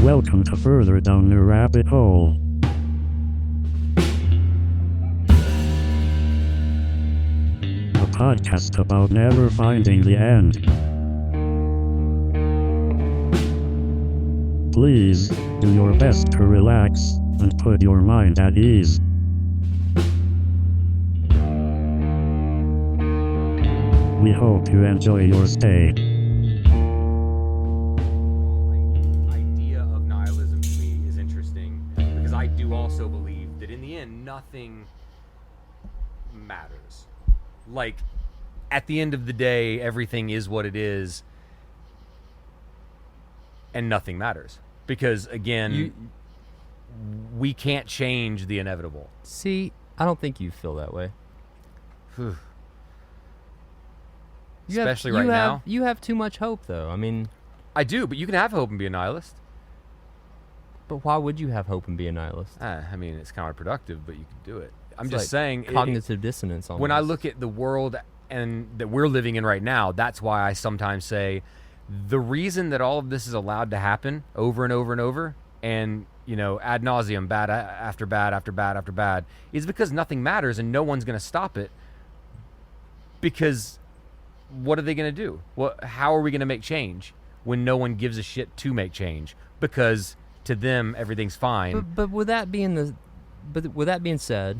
Welcome to Further Down the Rabbit Hole. A podcast about never finding the end. Please, do your best to relax and put your mind at ease. We hope you enjoy your stay. Idea of nihilism to me is interesting because I do also believe that in the end nothing matters. Like, at the end of the day, everything is what it is and nothing matters. Because, again, we can't change the inevitable. See, I don't think you feel that way. Especially right now. You have too much hope, though. I mean... I do, but you can have hope and be a nihilist. But why would you have hope and be a nihilist? I mean, it's counterproductive, but you can do it. I'm It's just like saying... cognitive dissonance almost. When I look at the world and that we're living in right now, that's why I sometimes say the reason that all of this is allowed to happen over and over and over and, you know, ad nauseum, bad after bad after bad after bad, is because nothing matters and no one's going to stop it. Because what are they going to do? How are we going to make change when no one gives a shit to make change? Because to them, everything's fine. But with that being said,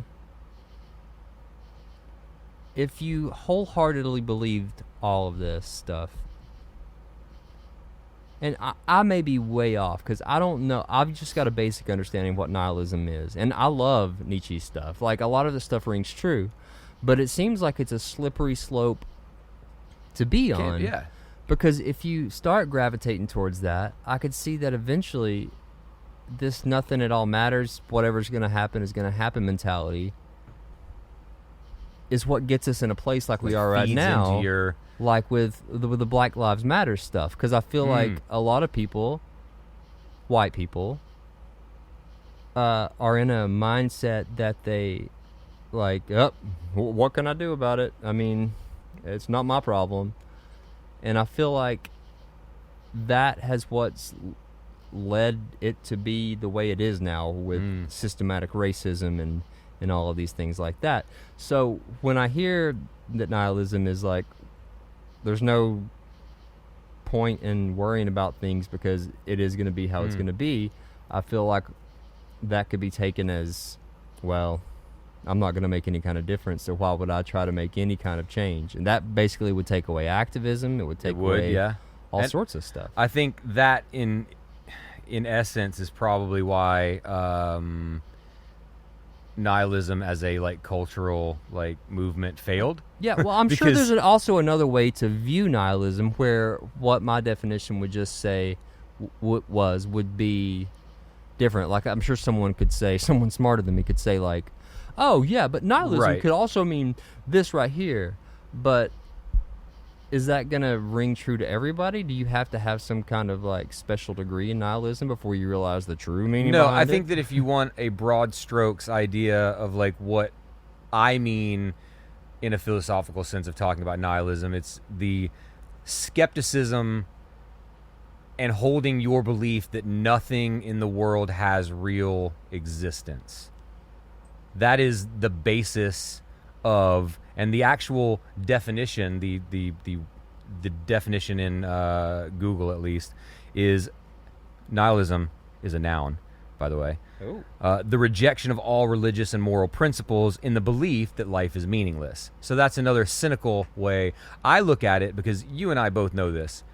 if you wholeheartedly believed all of this stuff, and I may be way off because I don't know. I've just got a basic understanding of what nihilism is. And I love Nietzsche stuff. Like, a lot of the stuff rings true. But it seems like it's a slippery slope to be on. Yeah. Because if you start gravitating towards that, I could see that eventually this nothing at all matters, whatever's going to happen is going to happen mentality is what gets us in a place like we are right now. Like with the Black Lives Matter stuff, because I feel like a lot of people, white people, are in a mindset that they like, what can I do about it? I mean, it's not my problem. And I feel like that has what's led it to be the way it is now with systematic racism and all of these things like that. So when I hear that nihilism is like, there's no point in worrying about things because it is going to be how it's going to be, I feel like that could be taken as, well, I'm not going to make any kind of difference, so why would I try to make any kind of change? And that basically would take away activism. It would take away all sorts of stuff. I think that in essence is probably why nihilism as a like cultural like movement failed. Yeah, well, I'm sure there's also another way to view nihilism where what my definition would just say would be different. Like, I'm sure someone smarter than me could say like, oh yeah, but nihilism could also mean this right here. But is that going to ring true to everybody? Do you have to have some kind of like special degree in nihilism before you realize the true meaning behind it? No, I think that if you want a broad strokes idea of like what I mean in a philosophical sense of talking about nihilism, it's the skepticism and holding your belief that nothing in the world has real existence. That is the basis of, and the actual definition, the definition in Google at least, is nihilism is a noun, by the way. The rejection of all religious and moral principles in the belief that life is meaningless. So that's another cynical way I look at it, because you and I both know this,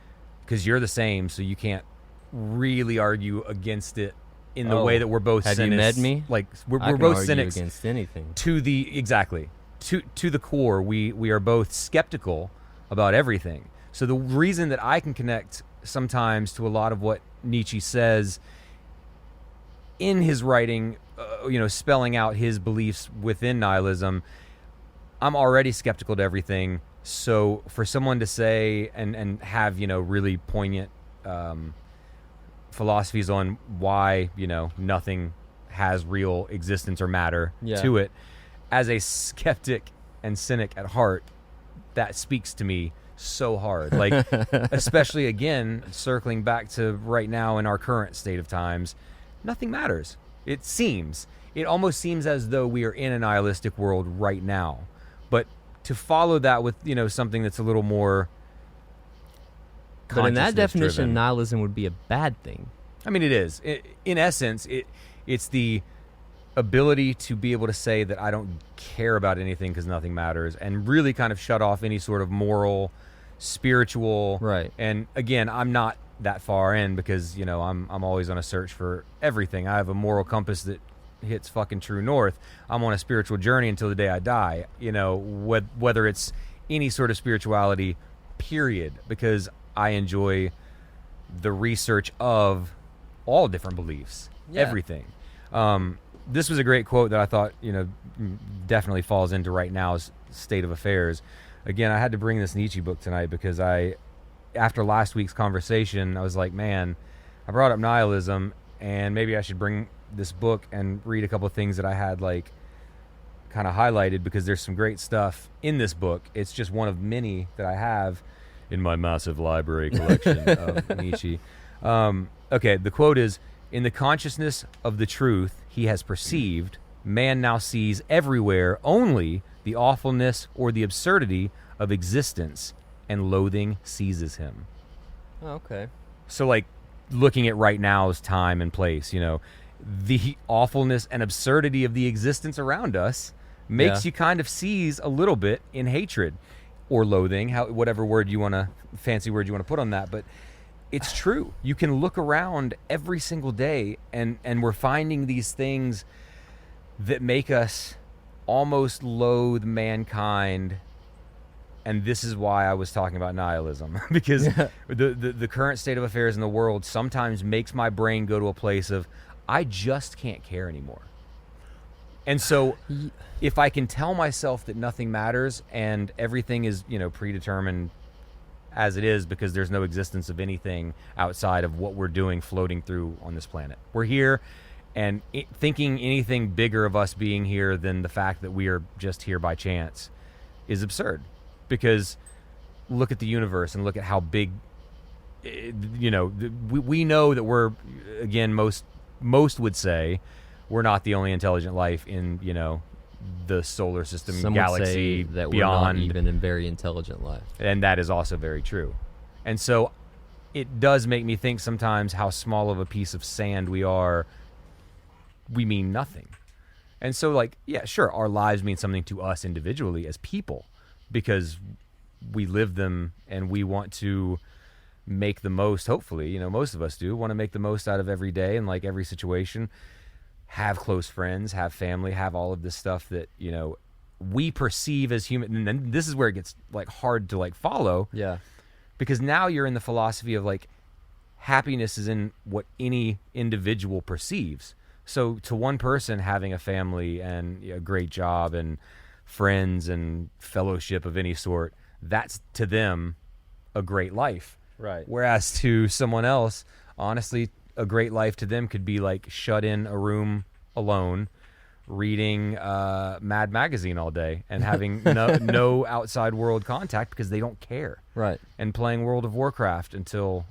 because you're the same, so you can't really argue against it in the way that we're both cynics. Have you met me? Like, we're I can both argue cynics against anything. To the core. We are both skeptical about everything. So the reason that I can connect sometimes to a lot of what Nietzsche says in his writing, spelling out his beliefs within nihilism, I'm already skeptical to everything. So for someone to say and have, really poignant philosophies on why, nothing has real existence or matter to it, as a skeptic and cynic at heart, that speaks to me so hard. Like, especially again, circling back to right now in our current state of times, nothing matters. It almost seems as though we are in a nihilistic world right now. But to follow that with, something that's a little more But in that definition, consciousness-driven. nihilism would be a bad thing. I mean, it is. In essence, it's the ability to be able to say that I don't care about anything because nothing matters, and really kind of shut off any sort of moral, spiritual. Right. And again, I'm not that far in because, I'm always on a search for everything. I have a moral compass that hits fucking true north. I'm on a spiritual journey until the day I die, whether it's any sort of spirituality, period, because I enjoy the research of all different beliefs, everything. This was a great quote that I thought, definitely falls into right now's state of affairs. Again, I had to bring this Nietzsche book tonight because after last week's conversation, I was like, man, I brought up nihilism, and maybe I should bring this book and read a couple of things that I had kind of highlighted, because there's some great stuff in this book. It's just one of many that I have in my massive library collection of Nietzsche. Okay, the quote is, "In the consciousness of the truth he has perceived, man now sees everywhere only the awfulness or the absurdity of existence, and loathing seizes him." Oh, okay. So, looking at right now's time and place, the awfulness and absurdity of the existence around us makes you kind of seize a little bit in hatred or loathing, whatever fancy word you want to put on that. But it's true. You can look around every single day, and we're finding these things that make us almost loathe mankind. And this is why I was talking about nihilism, because the current state of affairs in the world sometimes makes my brain go to a place of, I just can't care anymore. And so if I can tell myself that nothing matters and everything is, predetermined as it is, because there's no existence of anything outside of what we're doing floating through on this planet. We're here, and thinking anything bigger of us being here than the fact that we are just here by chance is absurd. Because look at the universe and look at how big, we know that we're, again, most would say we're not the only intelligent life in, the solar system, Some galaxy, would say that beyond. we're not even in very intelligent life. And that is also very true. And so it does make me think sometimes how small of a piece of sand we are. We mean nothing. And so, sure, our lives mean something to us individually as people, because we live them and we want to make the most, hopefully, most of us do, want to make the most out of every day and every situation, have close friends, have family, have all of this stuff that, we perceive as human. And then this is where it gets hard to follow. Yeah. Because now you're in the philosophy of happiness is in what any individual perceives. So to one person, having a family and a great job and friends and fellowship of any sort, that's to them a great life. Right. Whereas to someone else, honestly, a great life to them could be shut in a room alone, reading Mad Magazine all day and having no outside world contact because they don't care. Right. And playing World of Warcraft until,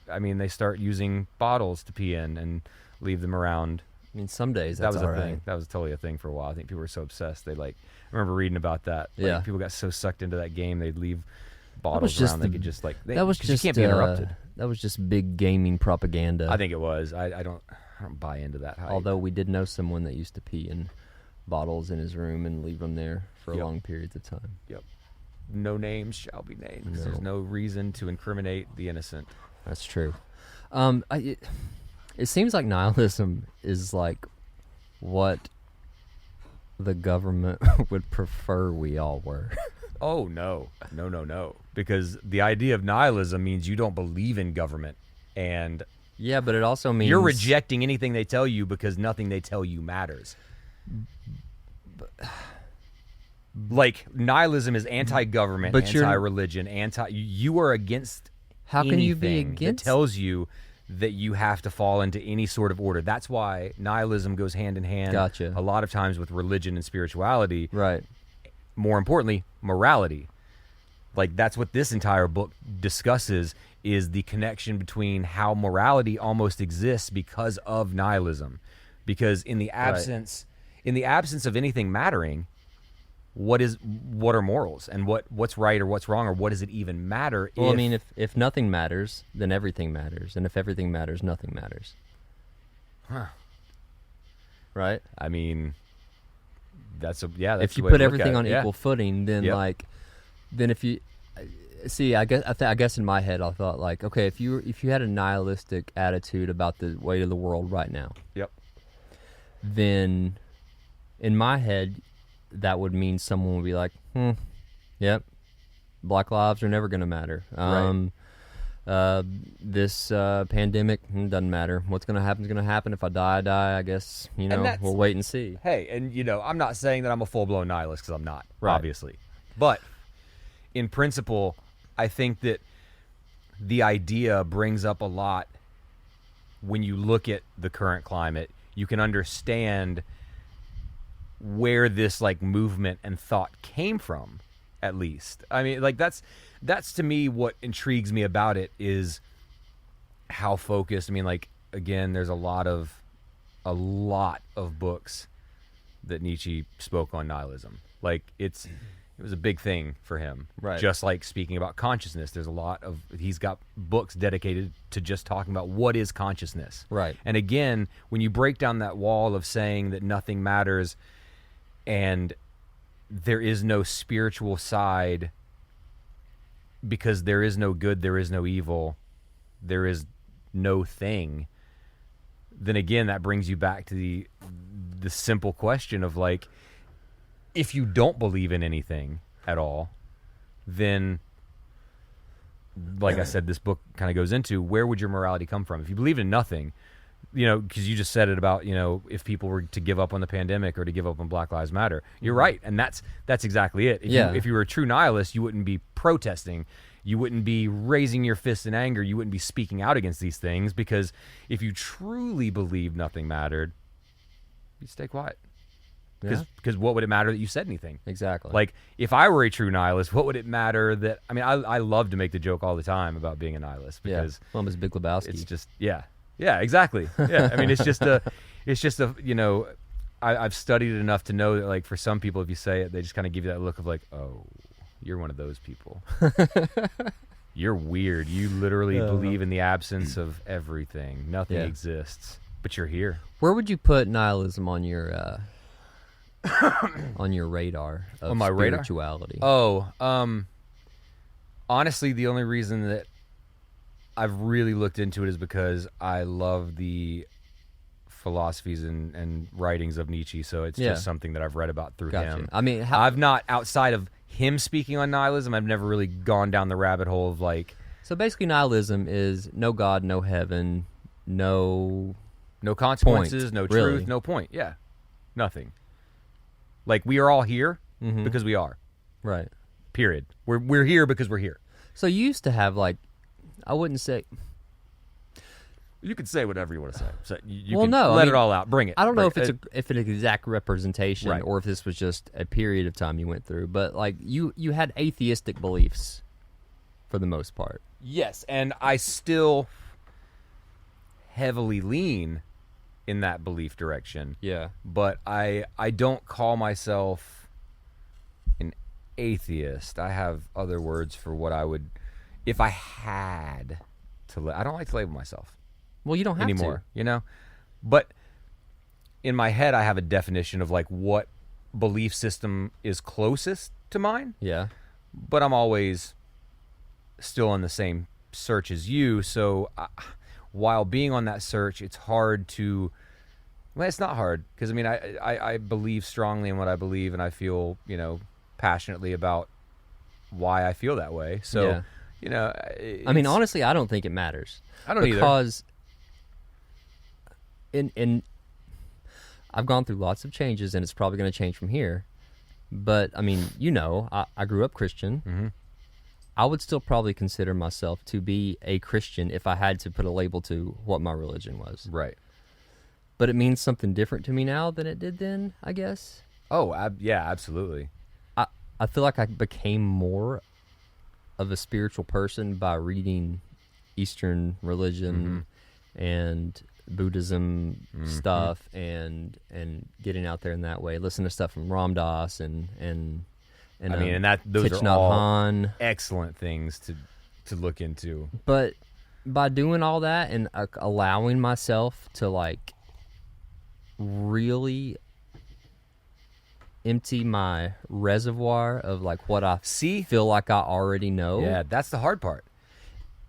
they start using bottles to pee in and leave them around. I mean, some days that's that was all a right. thing. That was totally a thing for a while. I think people were so obsessed. They I remember reading about that. Yeah. People got so sucked into that game they'd leave was bottles just around. the- They could just That was 'cause just you can't be interrupted. That was just big gaming propaganda. I think it was. I don't buy into that hype. Although we did know someone that used to pee in bottles in his room and leave them there for Yep. long periods of time. Yep. No names shall be named. 'Cause No. There's no reason to incriminate the innocent. That's true. It seems like nihilism is what the government would prefer we all were. Oh, no. No. Because the idea of nihilism means you don't believe in government. And Yeah, but it also means you're rejecting anything they tell you because nothing they tell you matters. Nihilism is anti-government, But you're- anti-religion, you are against How can you be anything against? that tells you that you have to fall into any sort of order. That's why nihilism goes hand in hand Gotcha. a lot of times with religion and spirituality. Right. more importantly, morality. Like, that's what this entire book discusses, is the connection between how morality almost exists because of nihilism. Because in the absence of anything mattering, what are morals, and what's right or what's wrong, or what does it even matter? Well, I mean, if nothing matters, then everything matters, and if everything matters, nothing matters. Huh. Right? I mean, that's if you the way put to look everything at it. on equal footing, then then if you see, I guess in my head I thought, like, okay, if you had a nihilistic attitude about the weight of the world right now, then in my head that would mean someone would be like, yep, Black lives are never going to matter. This pandemic doesn't matter. What's going to happen is going to happen. If I die, I die. I guess, we'll wait and see. Hey, and I'm not saying that I'm a full-blown nihilist, because I'm not, Right. obviously. But in principle, I think that the idea brings up a lot when you look at the current climate. You can understand where this like movement and thought came from, at least. I mean, like, that's to me what intrigues me about it, is how focused. I mean, like, again, there's a lot of books that Nietzsche spoke on nihilism. Like, it was a big thing for him. Right. Just like speaking about consciousness, he's got books dedicated to just talking about what is consciousness. Right. And again, when you break down that wall of saying that nothing matters and there is no spiritual side, because there is no good, there is no evil, there is no thing, then again, that brings you back to the simple question of, like, if you don't believe in anything at all, then, like I said, this book kind of goes into, where would your morality come from? If you believe in nothing, because you just said it about, if people were to give up on the pandemic or to give up on Black Lives Matter, you're right. And that's exactly it. If you were a true nihilist, you wouldn't be protesting. You wouldn't be raising your fist in anger. You wouldn't be speaking out against these things, because if you truly believed nothing mattered, you'd stay quiet. Because what would it matter that you said anything? Exactly. Like, if I were a true nihilist, what would it matter that... I mean, I love to make the joke all the time about being a nihilist, because... Well, I'm Big Lebowski. It's just... Yeah, exactly. Yeah, I mean, it's just a... I've studied it enough to know that, like, for some people, if you say it, they just kind of give you that look of, like, oh, you're one of those people. You're weird. You literally believe in the absence of everything. Nothing exists, but you're here. Where would you put nihilism on your on your radar of on my spirituality? Honestly, the only reason that I've really looked into it is because I love the philosophies and writings of Nietzsche, so it's just something that I've read about through him. I mean, I've not, outside of him speaking on nihilism, I've never really gone down the rabbit hole of, like... So basically nihilism is no God, no heaven, no consequences, point, no really. truth, no point. Yeah, nothing. Like, we are all here because we are. Right. Period. We're here because we're here. So you used to have, like, I wouldn't say... You can say whatever you want to say. So you well, can no, let it all out. Bring it. I don't know if it's an exact representation, Right. or if this was just a period of time you went through. But, like, you had atheistic beliefs for the most part. Yes, and I still heavily lean in that belief direction. Yeah. But I don't call myself an atheist. I have other words for what I would, if I had to. I don't like to label myself. Well, you don't have anymore, to. But in my head, I have a definition of, like, what belief system is closest to mine. Yeah. But I'm always still on the same search as you. So while being on that search, it's hard to... Well, it's not hard, because, I mean, I believe strongly in what I believe, and I feel, passionately about why I feel that way. So, I mean, honestly, I don't think it matters. I don't either. Because I've gone through lots of changes, and it's probably going to change from here. But, I mean, I grew up Christian. Mm-hmm. I would still probably consider myself to be a Christian if I had to put a label to what my religion was. Right. But it means something different to me now than it did then, I guess. Oh, yeah, absolutely. I feel like I became more of a spiritual person by reading Eastern religion and Buddhism stuff and getting out there in that way. Listen to stuff from Ram Dass and I mean, and those Thich are Nhat all Hanh. excellent things to look into. But by doing all that and allowing myself to like really empty my reservoir of like what I feel like I already know. Yeah, that's the hard part.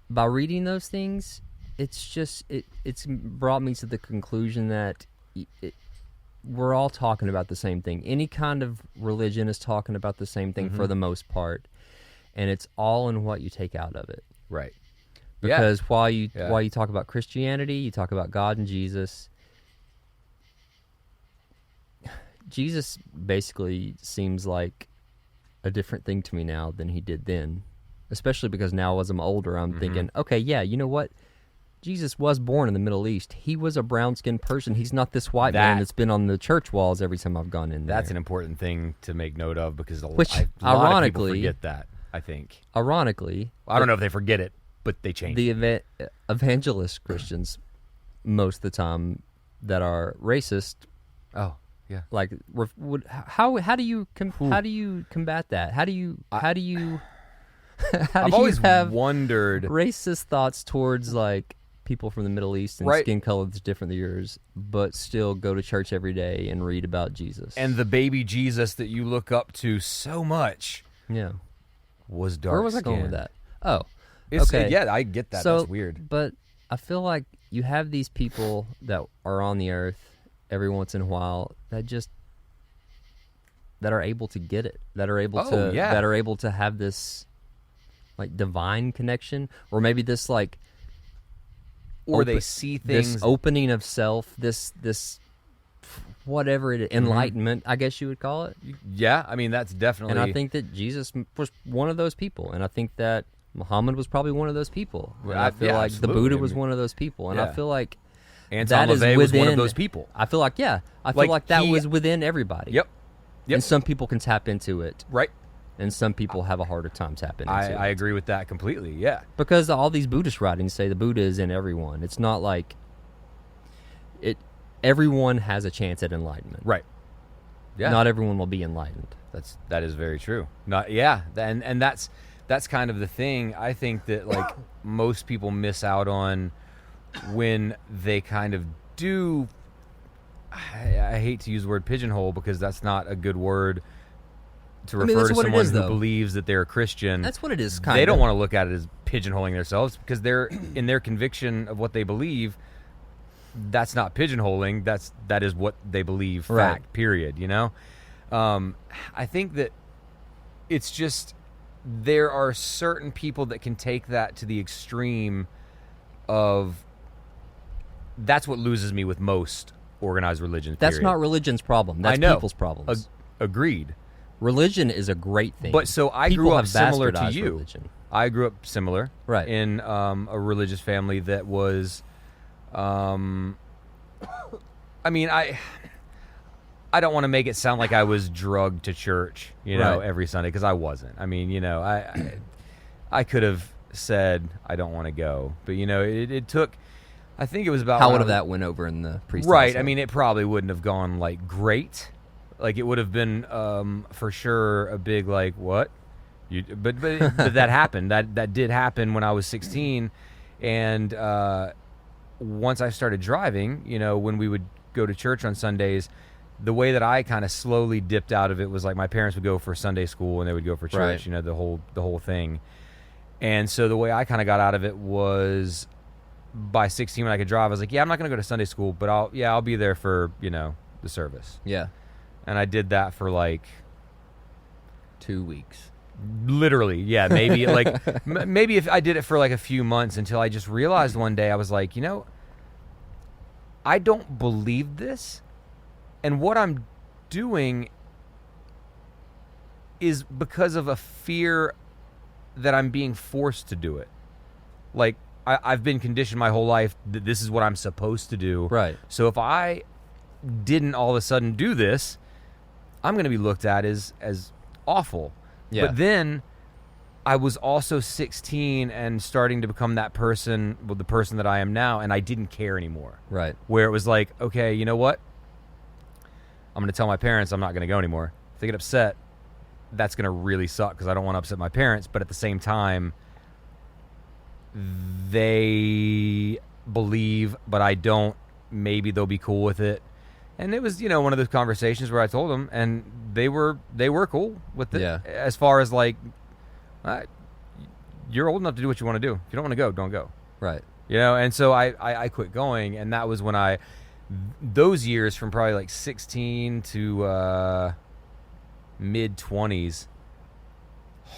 By reading those things, it's just it's brought me to the conclusion that we're all talking about the same thing. Any kind of religion is talking about the same thing for the most part, and it's all in what you take out of it. Right. Because while you talk about Christianity, you talk about God and Jesus. Jesus basically seems like a different thing to me now than he did then, especially because now as I'm older, I'm thinking, okay, yeah, you know what? Jesus was born in the Middle East. He was a brown-skinned person. He's not this white man that's been on the church walls every time I've gone in there. That's an important thing to make note of because a lot of people forget that, I think. Ironically, I don't know if they forget it, but they change. The evangelist Christians, most of the time, that are racist. Oh, yeah. Like, how do you combat that? How do you I've always wondered racist thoughts towards like people from the Middle East and skin color that's different than yours, but still go to church every day and read about Jesus and the baby Jesus that you look up to so much. Yeah, was dark. Where was I going with that? Oh, okay. Yeah, I get that. So, that's weird. But I feel like you have these people that are on the earth every once in a while that are able to get it, that are able to have this like divine connection, or maybe this like, or they see things, this opening of self, this whatever it is, enlightenment, I guess you would call it. Yeah, I mean that's definitely. And I think that Jesus was one of those people, and I think that Muhammad was probably one of those people. And I feel like the Buddha was one of those people, and I feel like Anton LaVey was one of those people. I feel like that was within everybody. Yep. And some people can tap into it. Right. And some people have a harder time tapping into it. I agree with that completely, yeah. Because all these Buddhist writings say the Buddha is in everyone. It's not like everyone has a chance at enlightenment. Right. Yeah. Not everyone will be enlightened. That is very true. And that's kind of the thing I think that like most people miss out on when they kind of do. I hate to use the word pigeonhole because that's not a good word to refer to someone who believes that they're a Christian. That's what it is. They don't want to look at it as pigeonholing themselves because they're in their conviction of what they believe. That's not pigeonholing. That is what they believe. Fact. Period. You know. I think that it's just there are certain people that can take that to the extreme of. That's what loses me with most organized religion. That's not religion's problem. That's people's problems. Agreed. Religion is a great thing. But so I grew up similar to you. Religion. I grew up similar, in a religious family that was, I mean, I don't want to make it sound like I was drugged to church, every Sunday, because I wasn't. I mean, I could have said I don't want to go, but it took. I think it was about how would have that went over in the priest. Right. I mean, it probably wouldn't have gone like great. Like it would have been for sure a big like what, but that happened. That did happen when I was 16, and once I started driving, when we would go to church on Sundays, the way that I kind of slowly dipped out of it was like my parents would go for Sunday school and they would go for church. Right. The whole thing, and so the way I kind of got out of it was. By 16 when I could drive, I was like, yeah, I'm not going to go to Sunday school, but I'll be there for, the service. Yeah. And I did that for like 2 weeks. Literally, yeah, maybe like maybe if I did it for like a few months until I just realized one day I was like, I don't believe this, and what I'm doing is because of a fear that I'm being forced to do it. Like I've been conditioned my whole life that this is what I'm supposed to do. Right. So if I didn't all of a sudden do this, I'm going to be looked at as awful. Yeah. But then I was also 16 and starting to become that person, well, the person that I am now, and I didn't care anymore. Right. Where it was like, okay, you know what? I'm going to tell my parents I'm not going to go anymore. If they get upset, that's going to really suck because I don't want to upset my parents. But at the same time, they believe, but I don't. Maybe they'll be cool with it. And it was, one of those conversations where I told them, and they were cool with it. Yeah. As far as like, you're old enough to do what you want to do. If you don't want to go, don't go. Right. And so I quit going, and that was when those years from probably like 16 to mid-20s,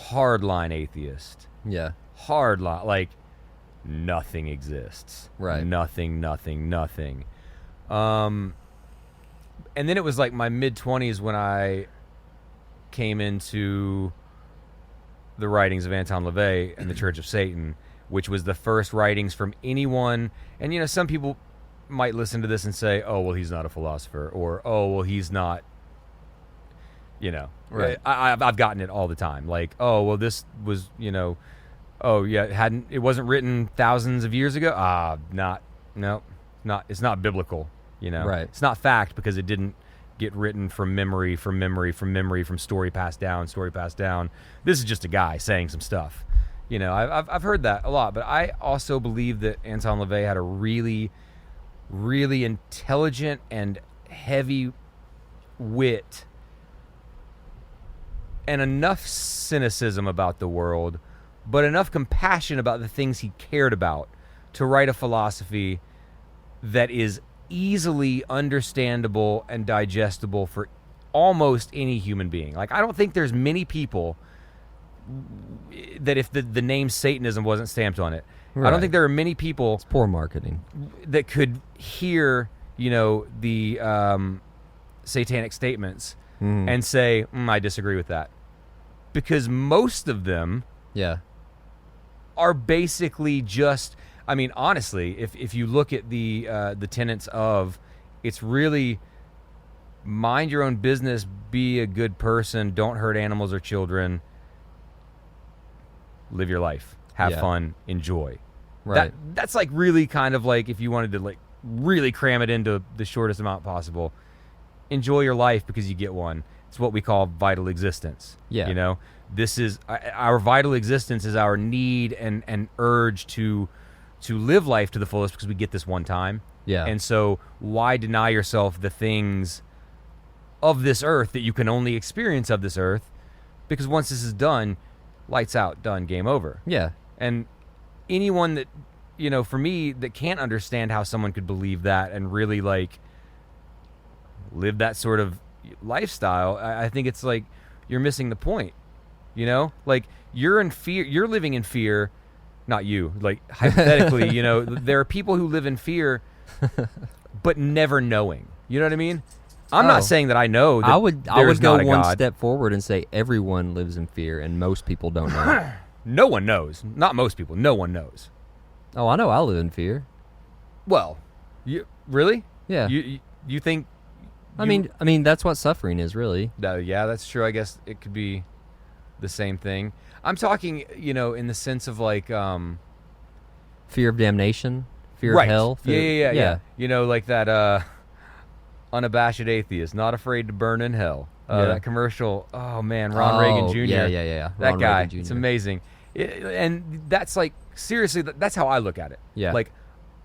hardline atheist. Yeah. Hardline, like nothing exists. Right. Nothing. And then it was like my mid-20s when I came into the writings of Anton LaVey and the Church of Satan, which was the first writings from anyone. And, some people might listen to this and say, oh, well, he's not a philosopher, or, oh, well, he's not, Right. I've gotten it all the time. Like, oh, well, this was, oh, yeah, it wasn't written thousands of years ago. It's not biblical, Right. It's not fact because it didn't get written from memory, from story passed down. This is just a guy saying some stuff. I've heard that a lot, but I also believe that Anton LaVey had a really, really intelligent and heavy wit and enough cynicism about the world, but enough compassion about the things he cared about to write a philosophy that is easily understandable and digestible for almost any human being. Like, I don't think there's many people that if the name Satanism wasn't stamped on it, Right. I don't think there are many people It's poor marketing. that could hear, the satanic statements and say, I disagree with that. Because most of them Yeah. are basically just, honestly, if you look at the tenets of, it's really mind your own business, be a good person, don't hurt animals or children, live your life, have fun, enjoy. Right. That's like really kind of like, if you wanted to like really cram it into the shortest amount possible, enjoy your life because you get one. It's what we call vital existence. Yeah. This is our vital existence is our need and urge to live life to the fullest because we get this one time. Yeah. And so why deny yourself the things of this earth that you can only experience of this earth? Because once this is done, lights out, done, game over. Yeah. And anyone that, for me, that can't understand how someone could believe that and really like live that sort of lifestyle, I think it's like you're missing the point. Like you're in fear, you're living in fear, not you, like hypothetically, there are people who live in fear but never knowing. You know what I mean? I'm not saying that I know that I would there's go not a one God. step forward and say everyone lives in fear and most people don't know. No one knows. Not most people. No one knows. Oh, I know I live in fear. Well, you really? Yeah. You think? I mean that's what suffering is, really. Yeah, that's true. I guess it could be the same thing. I'm talking, in the sense of like Fear of damnation, fear right. of hell. Fear, Yeah. Like that unabashed atheist, not afraid to burn in hell. That commercial. Oh man, Ron Reagan Jr. Yeah. That Ron guy. Reagan Jr. It's amazing. And that's like, seriously, that's how I look at it. Yeah. Like,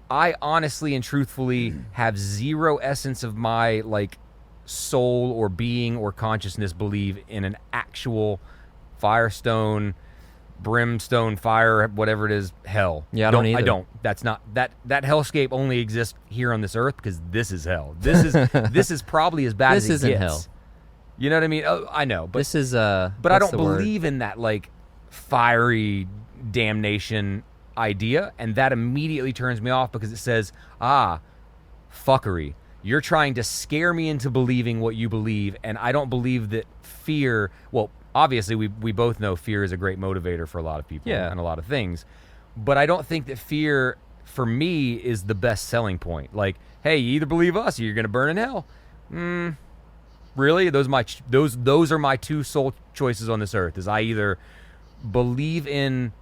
I honestly and truthfully have zero essence of my like soul or being or consciousness believe in an actual firestone, brimstone, fire, whatever it is, hell. Yeah, I don't either. I don't. That's not that hellscape only exists here on this earth because this is hell. This is this is probably as bad This as it isn't gets. hell. You know what I mean? Oh, I know, but This is but I don't believe in that like fiery damnation idea, and that immediately turns me off because it says, fuckery. You're trying to scare me into believing what you believe, and I don't believe that fear, well, obviously we both know fear is a great motivator for a lot of people and a lot of things, but I don't think that fear for me is the best selling point. Like, hey, you either believe us or you're going to burn in hell. Really? Those are my two sole choices on this earth. Is I either believe in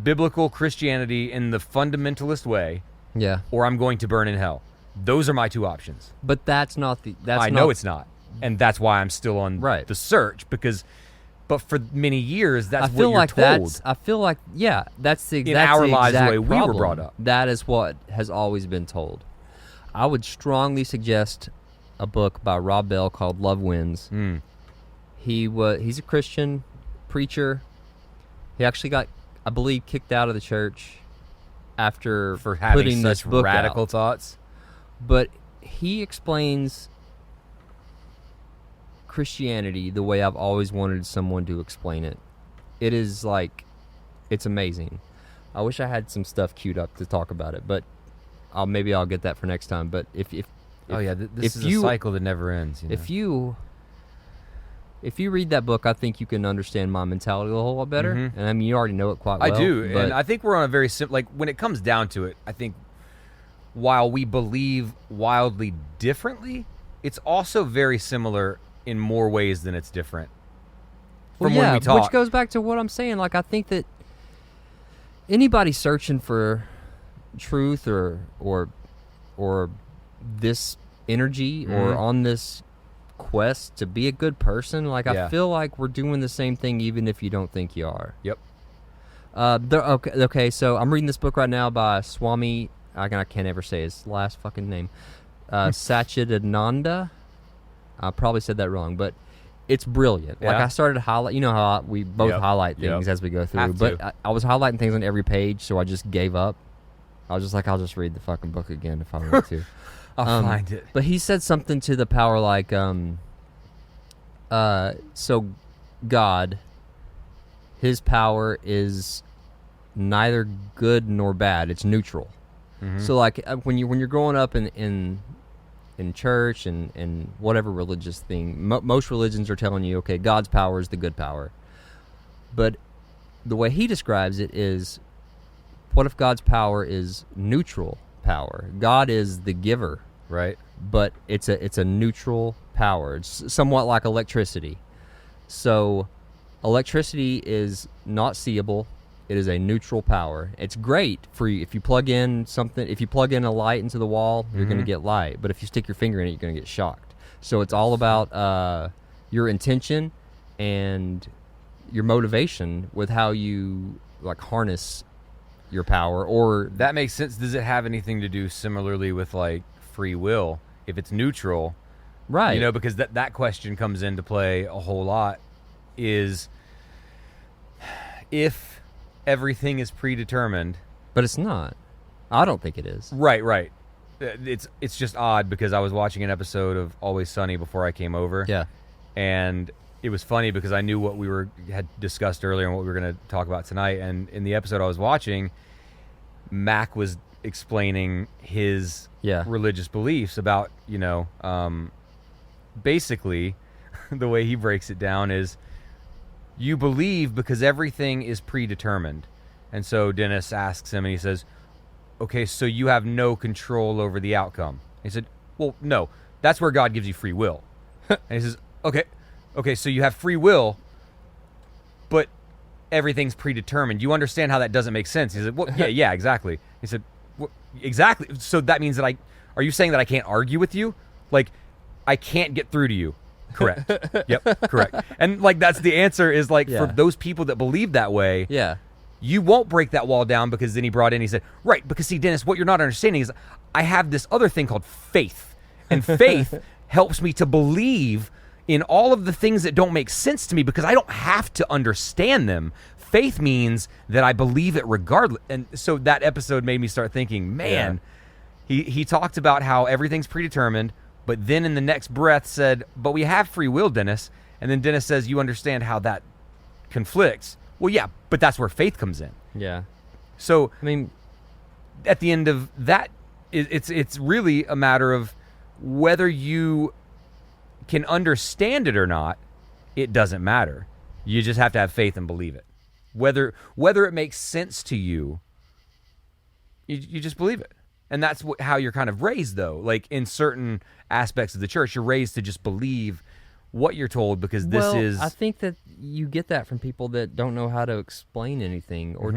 biblical Christianity in the fundamentalist way, Yeah. or I'm going to burn in hell. Those are my two options. But that's not the. I know it's not, and that's why I'm still on Right. the search But for many years, that's I feel what like you're told. that's. I feel like that's the In that's our the lives, the exact way we were problem. brought up. That is what has always been told. I would strongly suggest a book by Rob Bell called Love Wins. Mm. He's a Christian preacher. He actually got, I believe, kicked out of the church after For having putting this such book radical out. thoughts. But he explains Christianity the way I've always wanted someone to explain it. It is like, it's amazing. I wish I had some stuff queued up to talk about it, but maybe I'll get that for next time. But if Oh yeah, this if is you- a cycle that never ends. You know? if you read that book, I think you can understand my mentality a whole lot better. Mhm. And I mean, you already know it quite I well. do, but and I think we're on a very simple. Like when it comes down to it, I think while we believe wildly differently, it's also very similar in more ways than it's different. Well, From when we talk, which goes back to what I'm saying. Like, I think that anybody searching for truth or this energy or Mhm. on this quest to be a good person, like Yeah. I feel like we're doing the same thing even if you don't think you are. Yep. Okay, so I'm reading this book right now by Swami, I can't ever say his last fucking name, Satchidananda. I probably said that wrong, but it's brilliant. Like, Yeah. I started highlight. You know how we both Yep. highlight things Yep. as we go through, Have but to. I was highlighting things on every page, so I just gave up. I was just like, I'll just read the fucking book again if I want to. I'll find it. But he said something to the power like, so God, his power is neither good nor bad. It's neutral. Mhm. So like when you're growing up in church and whatever religious thing, most religions are telling you, okay, God's power is the good power. But the way he describes it is, what if God's power is neutral power? God is the giver, Right. but it's a neutral power. It's somewhat like electricity. So electricity is not seeable. It is a neutral power. It's great for you if you plug in something. If you plug in a light into the wall, you're going to get light. But if you stick your finger in it, you're going to get shocked. So it's all about your intention and your motivation with how you like harness your power. Or That makes sense. Does it have anything to do similarly with like free will? If it's neutral, right? you know, because that question comes into play a whole lot. Is if everything is predetermined, But it's not. I don't think it is. right. It's just odd because I was watching an episode of Always Sunny before I came over. Yeah. And it was funny because I knew what we had discussed earlier and what we were going to talk about tonight. And in the episode I was watching, Mac was explaining his religious beliefs about, you know, basically the way he breaks it down is you believe because everything is predetermined. And so Dennis asks him and he says, okay, so you have no control over the outcome. He said, well, no, that's where God gives you free will. And he says, okay, so you have free will, but everything's predetermined. You understand how that doesn't make sense? He said, well, yeah, exactly. He said, well, exactly. So that means that are you saying that I can't argue with you? Like, I can't get through to you. Correct. Yep, correct. And like, that's the answer is like, for those people that believe that way, you won't break that wall down because then he said, right, because see, Dennis, what you're not understanding is I have this other thing called faith. And faith helps me to believe in all of the things that don't make sense to me because I don't have to understand them. Faith means that I believe it regardless. And so that episode made me start thinking, man, he talked about how everything's predetermined, but then in the next breath said, but we have free will, Dennis. And then Dennis says, you understand how that conflicts. Well, yeah, but that's where faith comes in. Yeah. So, I mean, at the end of that, it's really a matter of whether you can understand it or not. It doesn't matter. You just have to have faith and believe it. Whether it makes sense to you, you just believe it. And that's how you're kind of raised, though. Like, in certain aspects of the church, you're raised to just believe what you're told because this is... I think that you get that from people that don't know how to explain anything or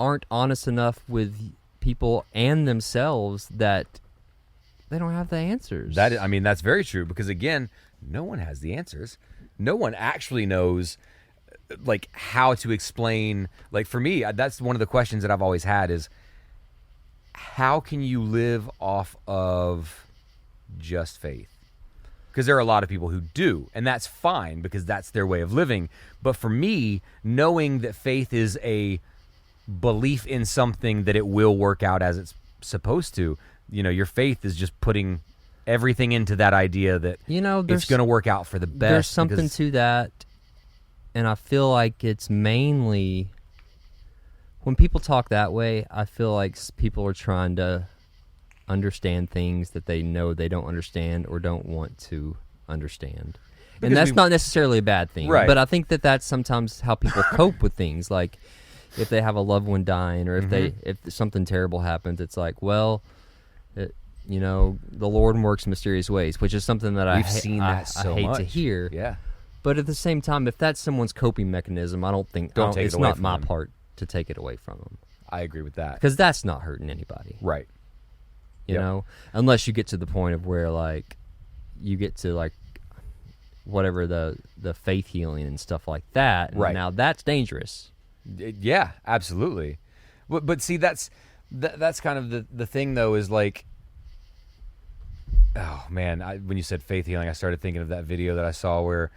aren't honest enough with people and themselves that they don't have the answers. That's very true because, again, no one has the answers. No one actually knows, like, how to explain. Like, for me, that's one of the questions that I've always had is, how can you live off of just faith? Because there are a lot of people who do, and that's fine because that's their way of living. But for me, knowing that faith is a belief in something that it will work out as it's supposed to, your faith is just putting everything into that idea that it's going to work out for the best. There's something to that, and I feel like it's mainly... When people talk that way, I feel like people are trying to understand things that they know they don't understand or don't want to understand. And that's not necessarily a bad thing. Right. But I think that that's sometimes how people cope with things. Like if they have a loved one dying or if something terrible happens, it's like, well, the Lord works in mysterious ways, which is something that I hate to hear. Yeah. But at the same time, if that's someone's coping mechanism, it's not my part to take it away from them. I agree with that. Because that's not hurting anybody. Right. You know? Unless you get to the point of where, like, you get to, like, whatever the faith healing and stuff like that. Right. Now, that's dangerous. Yeah, absolutely. But see, that's kind of the thing, though, is like, oh, man, when you said faith healing, I started thinking of that video that I saw where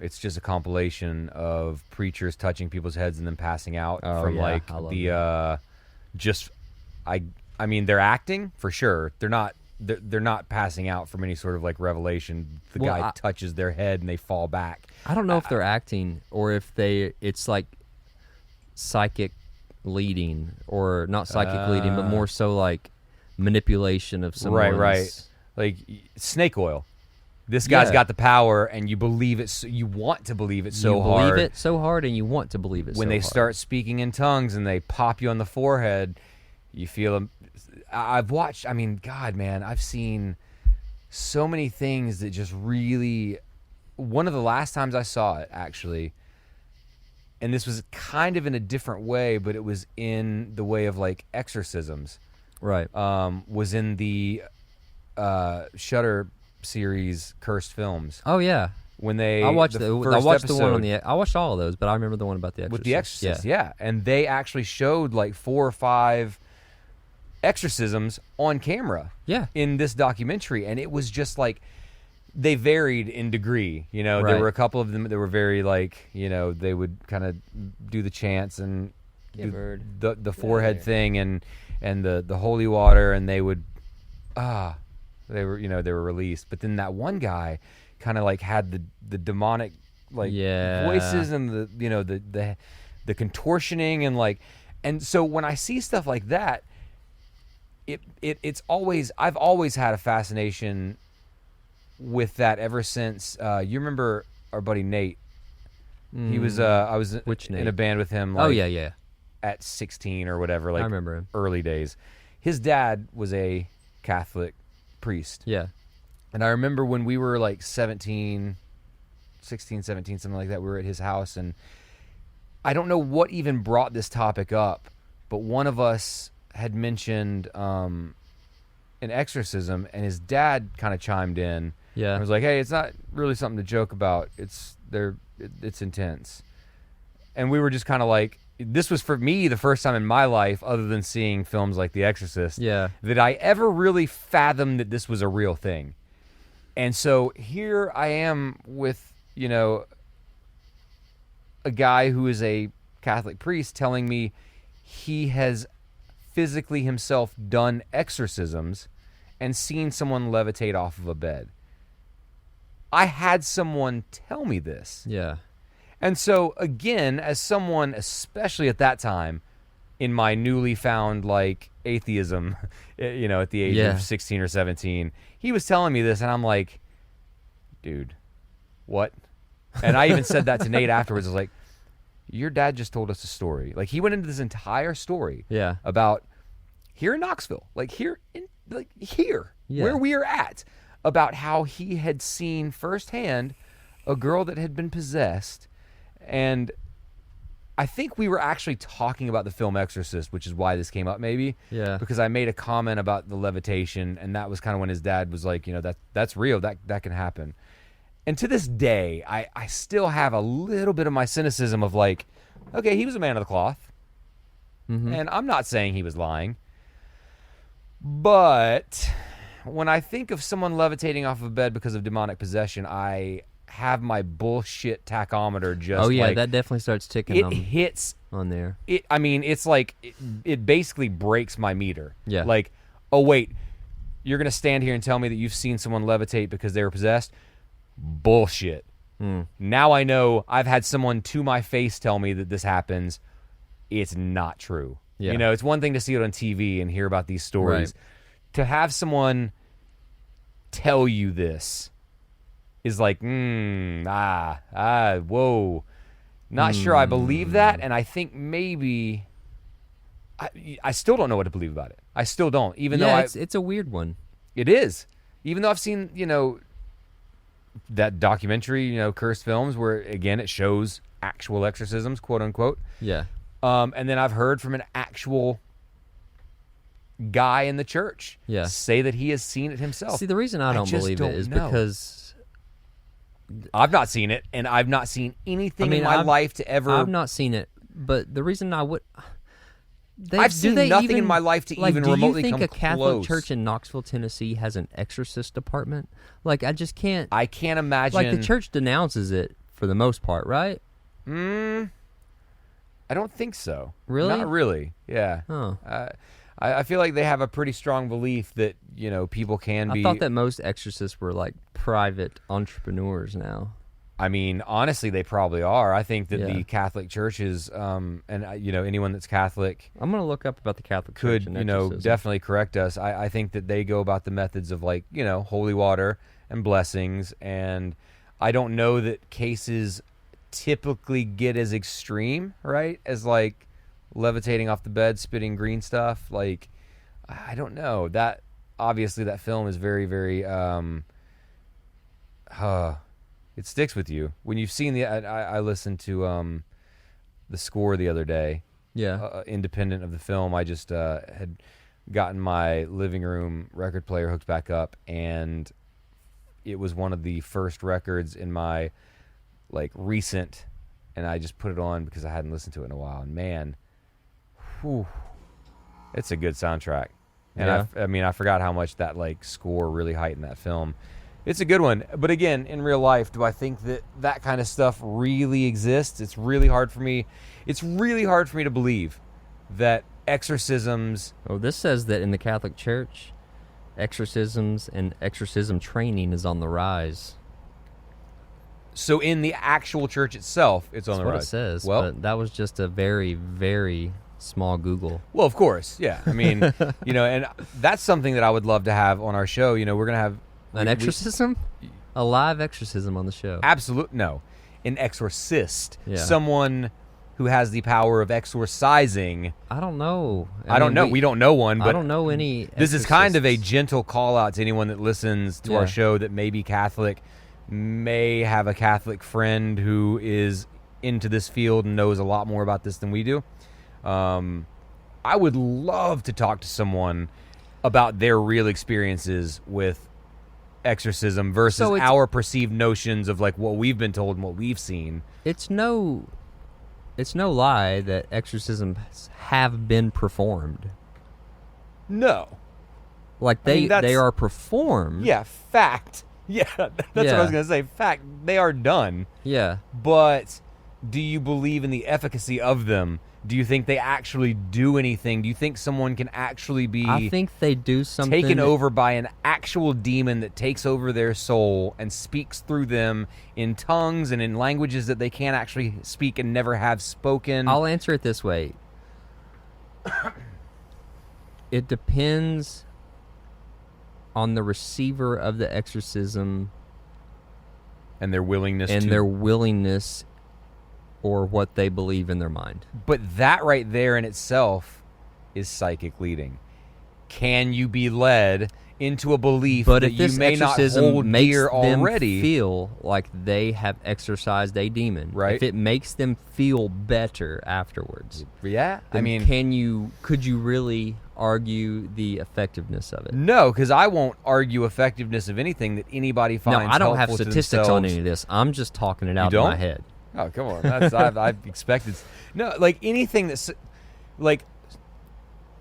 it's just a compilation of preachers touching people's heads and then passing out I mean, they're acting for sure. They're not passing out from any sort of like revelation. The guy touches their head and they fall back. I don't know if they're acting or if it's like psychic leading or not psychic leading, but more so like manipulation of someone's... Right. Like snake oil. This guy's got the power, and you believe it. You want to believe it so hard. You believe it so hard, and you want to believe it. When they start speaking in tongues and they pop you on the forehead, you feel them. I've watched. I mean, God, man, I've seen so many things that just really. One of the last times I saw it, actually, and this was kind of in a different way, but it was in the way of like exorcisms. Right. Was in the Shudder series Cursed Films. Oh yeah. When they I watched the one on I watched all of those, but I remember the one about the Exorcist. With the Exorcist, yeah. And they actually showed like 4 or 5 exorcisms on camera. Yeah. In this documentary, and it was just like they varied in degree. There Right. were a couple of them that were very like, they would kind of do the chants and do the forehead thing and the holy water, and they would they were released. But then that one guy kind of like had the demonic like voices and the contortioning and like, and so when I see stuff like that, it's always, I've always had a fascination with that ever since you remember our buddy Nate. He was I was in a band with him like, at 16 or whatever, like I remember him. Early days. His dad was a Catholic priest. Yeah. And I remember when we were like 16, 17, something like that, we were at his house, and I don't know what even brought this topic up, but one of us had mentioned an exorcism, and his dad kind of chimed in. Yeah. And was like, hey, it's not really something to joke about. It's intense. And we were just kind of like, this was for me the first time in my life, other than seeing films like The Exorcist, that I ever really fathomed that this was a real thing. And so here I am with, a guy who is a Catholic priest telling me he has physically himself done exorcisms and seen someone levitate off of a bed. I had someone tell me this. Yeah. And so, again, as someone, especially at that time, in my newly found, like, atheism, at the age of 16 or 17, he was telling me this, and I'm like, dude, what? And I even said that to Nate afterwards. I was like, your dad just told us a story. Like, he went into this entire story about here in Knoxville, like here Yeah. where we are at, about how he had seen firsthand a girl that had been possessed. And I think we were actually talking about the film Exorcist, which is why this came up, maybe. Yeah. Because I made a comment about the levitation, and that was kind of when his dad was like, that's real, that can happen. And to this day, I still have a little bit of my cynicism of like, okay, he was a man of the cloth. Mm-hmm. And I'm not saying he was lying. But when I think of someone levitating off of a bed because of demonic possession, I have my bullshit tachometer just Oh yeah, like, that definitely starts ticking it hits on there. It's like it basically breaks my meter. Yeah. Like, oh wait, you're gonna stand here and tell me that you've seen someone levitate because they were possessed? Bullshit. Now I know I've had someone to my face tell me that this happens. It's not true. Yeah. You know, it's one thing to see it on TV and hear about these stories. Right. To have someone tell you this is like, whoa. Not sure I believe that, and I think maybe I still don't know what to believe about it. I still don't, even though it's a weird one. It is. Even though I've seen, that documentary, Cursed Films, where again it shows actual exorcisms, quote unquote. Yeah. And then I've heard from an actual guy in the church say that he has seen it himself. See, the reason I don't believe it is because I've not seen it, and I've not seen anything in my life to ever. I've not seen it, but the reason I would. I've seen nothing in my life to even remotely come close. Do you think a Catholic church in Knoxville, Tennessee has an exorcist department? Like, I just can't. I can't imagine. Like, the church denounces it for the most part, right? I don't think so. Really? Not really. Yeah. Huh. I feel like they have a pretty strong belief that, people can be. I thought that most exorcists were like private entrepreneurs now. I mean, honestly, they probably are. I think that the Catholic churches, and anyone that's Catholic, I'm gonna look up about the Catholic could Church and exorcism. definitely correct us. I think that they go about the methods of like holy water and blessings, and I don't know that cases typically get as extreme, right, as like levitating off the bed, spitting green stuff. Like, I don't know. That obviously that film is very, very it sticks with you when you've seen the. I listened to the score the other day. Yeah. Independent of the film, I just had gotten my living room record player hooked back up, and it was one of the first records in my like recent, and I just put it on because I hadn't listened to it in a while, and man, it's a good soundtrack. And I forgot how much that like score really heightened that film. It's a good one. But again, in real life, do I think that kind of stuff really exists? It's really hard for me. It's really hard for me to believe that exorcisms. Oh, this says that in the Catholic Church, exorcisms and exorcism training is on the rise. So in the actual church itself, it's on the rise. That's what it says. Well, but that was just a very, very small Google. Well, of course, yeah. I mean, and that's something that I would love to have on our show. We're gonna have an exorcism, a live exorcism on the show. No, an exorcist, Yeah. Someone who has the power of exorcising. I don't know. I don't know. We don't know one, but I don't know any. This is kind of a gentle call out to anyone that listens to our show that may be Catholic, may have a Catholic friend who is into this field and knows a lot more about this than we do. I would love to talk to someone about their real experiences with exorcism versus our perceived notions of like what we've been told and what we've seen. It's no lie that exorcisms have been performed. No. Like they are performed. Yeah, fact. Yeah, that's what I was going to say. Fact, they are done. Yeah. But do you believe in the efficacy of them? Do you think they actually do anything? Do you think someone can actually be I think they do something taken over by an actual demon that takes over their soul and speaks through them in tongues and in languages that they can't actually speak and never have spoken? I'll answer it this way. It depends on the receiver of the exorcism and their willingness or what they believe in their mind. But that right there in itself is psychic leading. can you be led into a belief But that if this you may not exorcism hold makes dear them already? feel like they have exorcised a demon, Right. if it makes them feel better afterwards, Yeah, I then mean, could you really argue the effectiveness of it? no, because I won't argue effectiveness of anything that anybody No, finds. I don't have helpful to statistics on themselves. any of this. I'm just talking it out in don't? my head. Oh, come on. That's I've expected. No, like anything that's like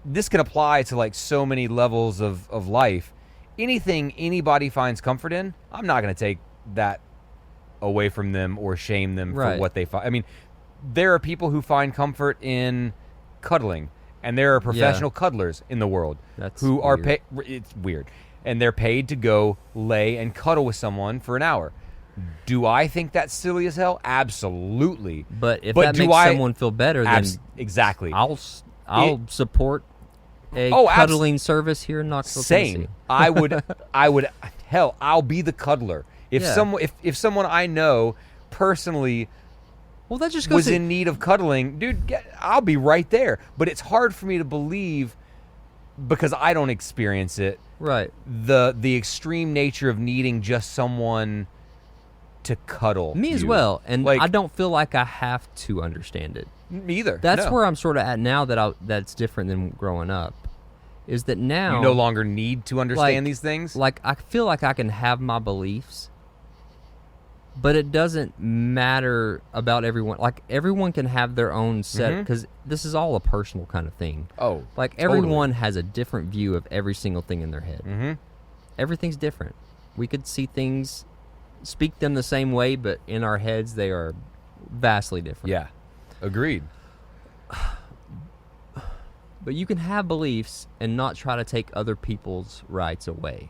this can apply to like so many levels of life. Anything anybody finds comfort in, I'm not going to take that away from them or shame them for Right. what they find. I mean, there are people who find comfort in cuddling, and there are professional cuddlers in the world That's who are weird. paid. It's weird, and they're paid to go lay and cuddle with someone for an hour. Do I think that's silly as hell? Absolutely. But if But that do makes I- someone feel better, then Exactly. I'll support a Oh, cuddling service here in Knoxville, Same. Tennessee. I would. Hell, I'll be the cuddler. If Yeah. if someone I know personally Well, that just goes was to, in need of cuddling, dude, I'll be right there. But it's hard for me to believe because I don't experience it. right. The extreme nature of needing just someone to cuddle. Me as you. well, and Like- I don't feel like I have to understand it. Me either. That's no. where I'm sort of at now. That's different than growing up. Is that now you no longer need to understand like- these things. Like I feel like I can have my beliefs, but it doesn't matter about everyone. Like everyone can have their own set because this is all a personal kind of thing. Oh, Like totally. everyone has a different view of every single thing in their head. Mm-hmm. Everything's different. We could see things, speak them the same way, but in our heads they are vastly different. Yeah, agreed. But you can have beliefs and not try to take other people's rights away.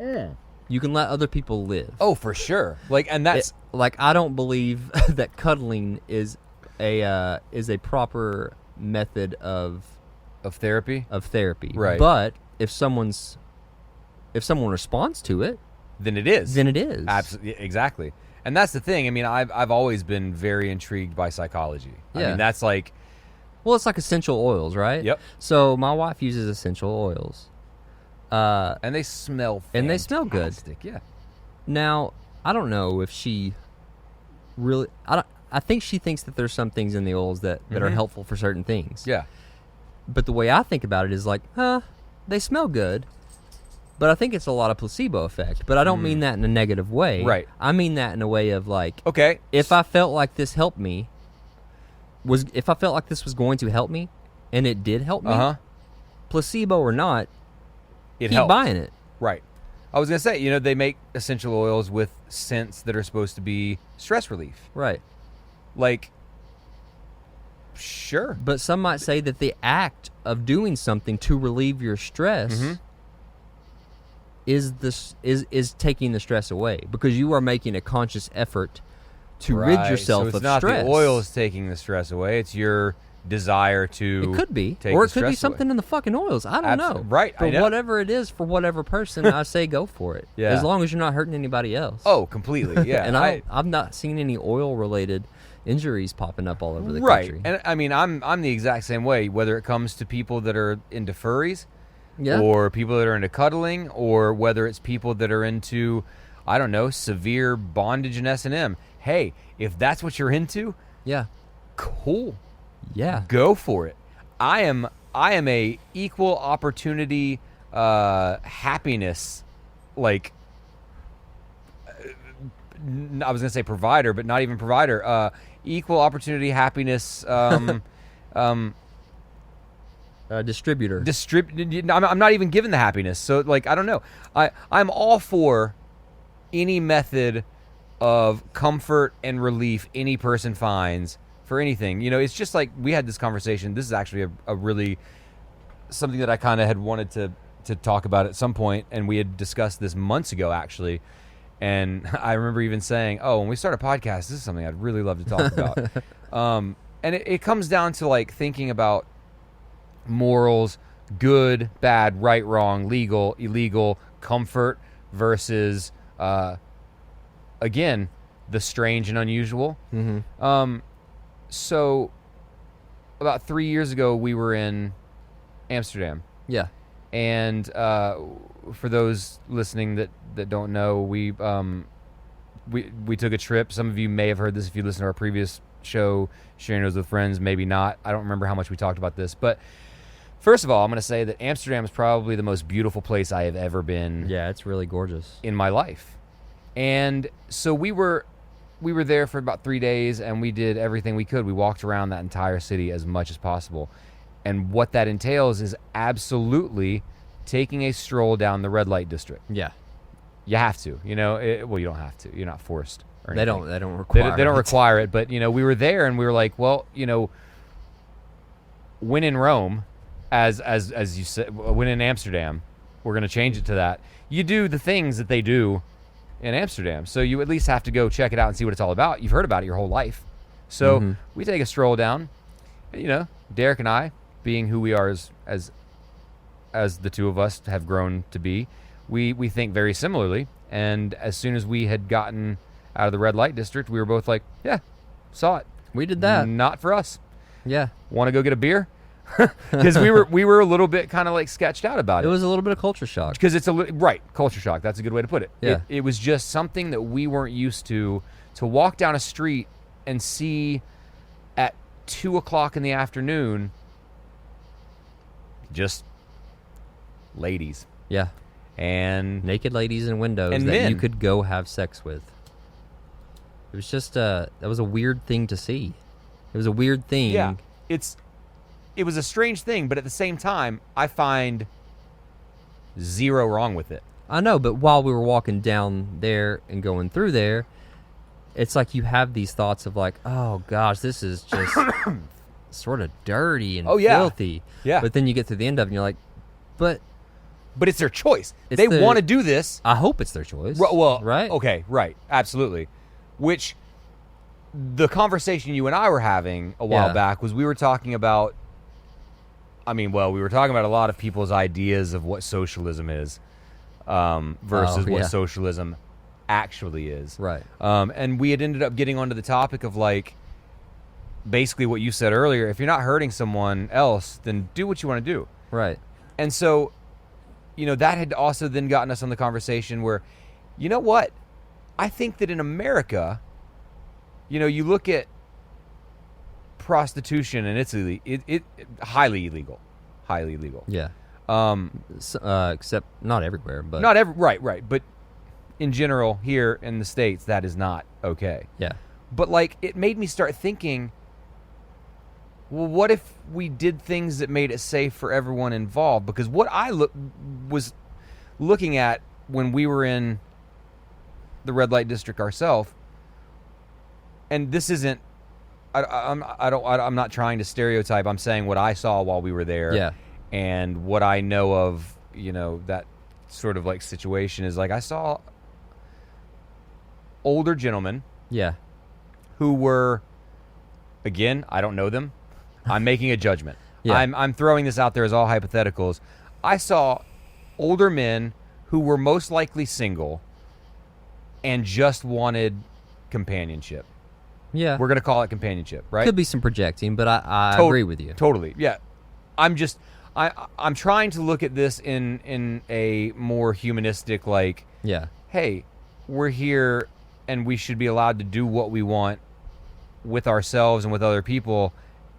You can let other people live. Oh, for sure. Like, and that's Like I don't believe that cuddling is a proper method of therapy. therapy. Right. But if someone responds to it, Then it is. then it is. Absolutely, exactly. And that's the thing. I mean, I've always been very intrigued by psychology. I Yeah. mean, that's like, Well, it's like essential oils, right? Yep. So my wife uses essential oils. and they smell And they smell good. fantastic. Yeah. Now, I don't know if she really. I think she thinks that there's some things in the oils that are helpful for certain things. Yeah. But the way I think about it is like, they smell good, but I think it's a lot of placebo effect. But I don't mean that in a negative way. Right. I mean that in a way of like, Okay. if I felt like this helped me, if I felt like this was going to help me, and it did help me, placebo or not, It keep helps. buying it. Right. I was gonna say, you know, they make essential oils with scents that are supposed to be stress relief. Right. Like, sure. But some might say that the act of doing something to relieve your stress is taking the stress away because you are making a conscious effort to rid Right. yourself so it's of not stress. the oils taking the stress away. It's your desire to. It could be, take or the it could be stress something away. in the fucking oils. I don't know. Right, I But know. whatever it is for whatever person, I say go for it. Yeah. As long as you're not hurting anybody else. Oh, completely. Yeah. and I've not seen any oil-related injuries popping up all over the right. country. And I mean, I'm the exact same way. Whether it comes to people that are into furries, Yeah. or people that are into cuddling, or whether it's people that are into, I don't know, severe bondage and S&M. Hey, if that's what you're into, Yeah. cool. Yeah. Go for it. I am a equal opportunity happiness, like I was gonna say provider, but not even provider. Equal opportunity happiness. Distributor. I'm not even given the happiness. So like I don't know. I'm all for any method of comfort and relief any person finds for anything. You know, it's just like we had this conversation. This is actually a really something that I kind of had wanted to talk about at some point, and we had discussed this months ago actually. And I remember even saying, "Oh, when we start a podcast, this is something I'd really love to talk about." And it comes down to like thinking about morals, good, bad, right, wrong, legal, illegal, comfort versus, again, the strange and unusual. So about 3 years ago, we were in Amsterdam. Yeah. And for those listening that don't know, we took a trip. Some of you may have heard this if you listened to our previous show, Sharing Those with Friends, maybe not. I don't remember how much we talked about this. But first of all, I'm going to say that Amsterdam is probably the most beautiful place I have ever been. Yeah, it's really gorgeous. In my life. And so we were there for about 3 days, and we did everything we could. We walked around that entire city as much as possible. And what that entails is absolutely taking a stroll down the red light district. Yeah. You have to, you know. Well, you don't have to. You're not forced. Or They anything. don't require. They don't it. require it. But you know, we were there, and we were like, well, you know, when in Rome, as you said, when in Amsterdam, we're going to change it to that. You do the things that they do in Amsterdam, so you at least have to go check it out and see what it's all about. You've heard about it your whole life, so we take a stroll down. You know, Derek and I, being who we are as the two of us have grown to be, we think very similarly. And as soon as we had gotten out of the red light district, we were both like, yeah, saw it. We did that. Not for us. Yeah. Want to go get a beer? Because we were a little bit kind of like sketched out about it. It was a little bit of culture shock. Because it's right, culture shock. That's a good way to put it. Yeah. It was just something that we weren't used to walk down a street and see at 2:00 in the afternoon, just ladies. Yeah. And Naked ladies in windows and that men. you could go have sex with. It was just that was a weird thing to see. It was a weird thing. yeah, it was a strange thing, but at the same time, I find zero wrong with it. I know, but while we were walking down there and going through there, it's like you have these thoughts of like, oh gosh, this is just sort of dirty and filthy. Yeah. But then you get to the end of it and you're like, but it's their choice. It's They their- want to do this. I hope it's their choice. Well, right? Okay, right. Absolutely. Which the conversation you and I were having a while Yeah. back was we were talking about we were talking about a lot of people's ideas of what socialism is versus what yeah. socialism actually is. Right. And we had ended up getting onto the topic of like basically what you said earlier. If you're not hurting someone else, then do what you want to do. Right. And so, you know, that had also then gotten us on the conversation where, you know what? I think that in America, you know, you look at prostitution and it's highly illegal. Yeah. Except not everywhere, but Not every right, but in general here in the States that is not okay. yeah. But like it made me start thinking, well, what if we did things that made it safe for everyone involved? Because what I was looking at when we were in the red light district ourselves, and this isn't, I'm not trying to stereotype. I'm saying what I saw while we were there, Yeah. and what I know of, you know, that sort of like situation is like I saw older gentlemen Yeah. who were, again, I don't know them. I'm making a judgment. Yeah. I'm throwing this out there as all hypotheticals. I saw older men who were most likely single and just wanted companionship. Yeah. We're going to call it companionship, right? Could be some projecting, but I agree with you. Totally. Yeah. I'm trying to look at this in a more humanistic, like, Yeah. hey, we're here and we should be allowed to do what we want with ourselves and with other people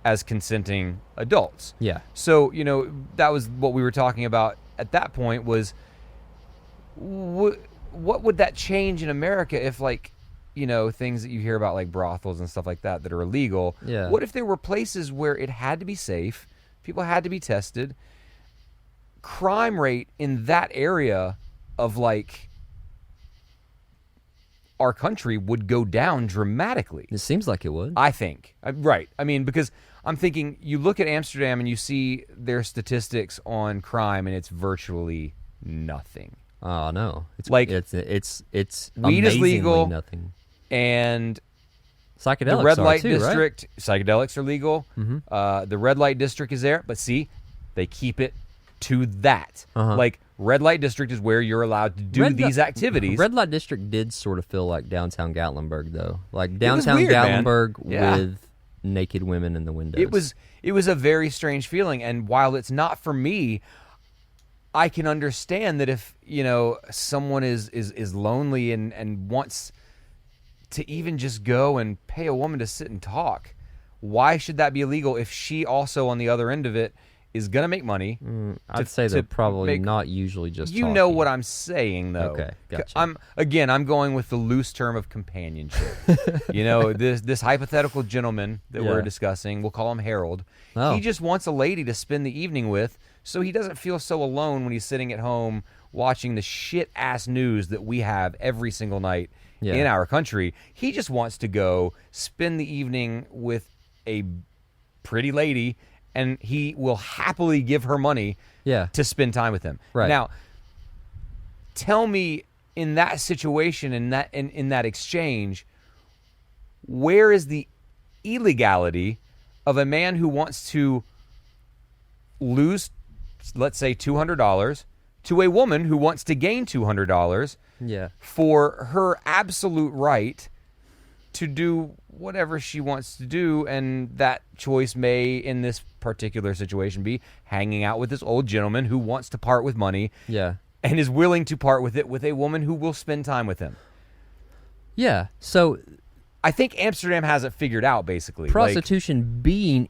as consenting adults. Yeah. So, you know, that was what we were talking about at that point was what would that change in America if, like, you know, things that you hear about like brothels and stuff like that that are illegal. Yeah. What if there were places where it had to be safe, people had to be tested, crime rate in that area of like our country would go down dramatically. It seems like it would. I think. Right. I mean, because I'm thinking you look at Amsterdam and you see their statistics on crime and it's virtually nothing. Oh no! It's Like, it's weed is amazingly legal. Nothing. And Psychedelics the red are light too, district, psychedelics are legal. Mm-hmm. The red light district is there, but see, they keep it to that. Uh-huh. Like red light district is where you're allowed to do these activities. Red light district did sort of feel like downtown Gatlinburg, though. Like was downtown weird, man. Gatlinburg Yeah. with naked women in the windows. It was a very strange feeling, and while it's not for me, I can understand that if, someone is lonely and wants to even just go and pay a woman to sit and talk, why should that be illegal if she also on the other end of it is going to make money? I'd say they're probably not usually just You talking. know what I'm saying, though. Okay, gotcha. I'm going with the loose term of companionship. This hypothetical gentleman that we're discussing, we'll call him Harold. Oh. He just wants a lady to spend the evening with, so he doesn't feel so alone when he's sitting at home watching the shit-ass news that we have every single night in our country. He just wants to go spend the evening with a pretty lady, and he will happily give her money to spend time with him. Right. Now, tell me, in that situation, in that exchange, where is the illegality of a man who wants to lose, let's say, $200 to a woman who wants to gain $200 for her absolute right to do whatever she wants to do, and that choice may, in this particular situation, be hanging out with this old gentleman who wants to part with money and is willing to part with it with a woman who will spend time with him. Yeah, so I think Amsterdam has it figured out, basically. Prostitution being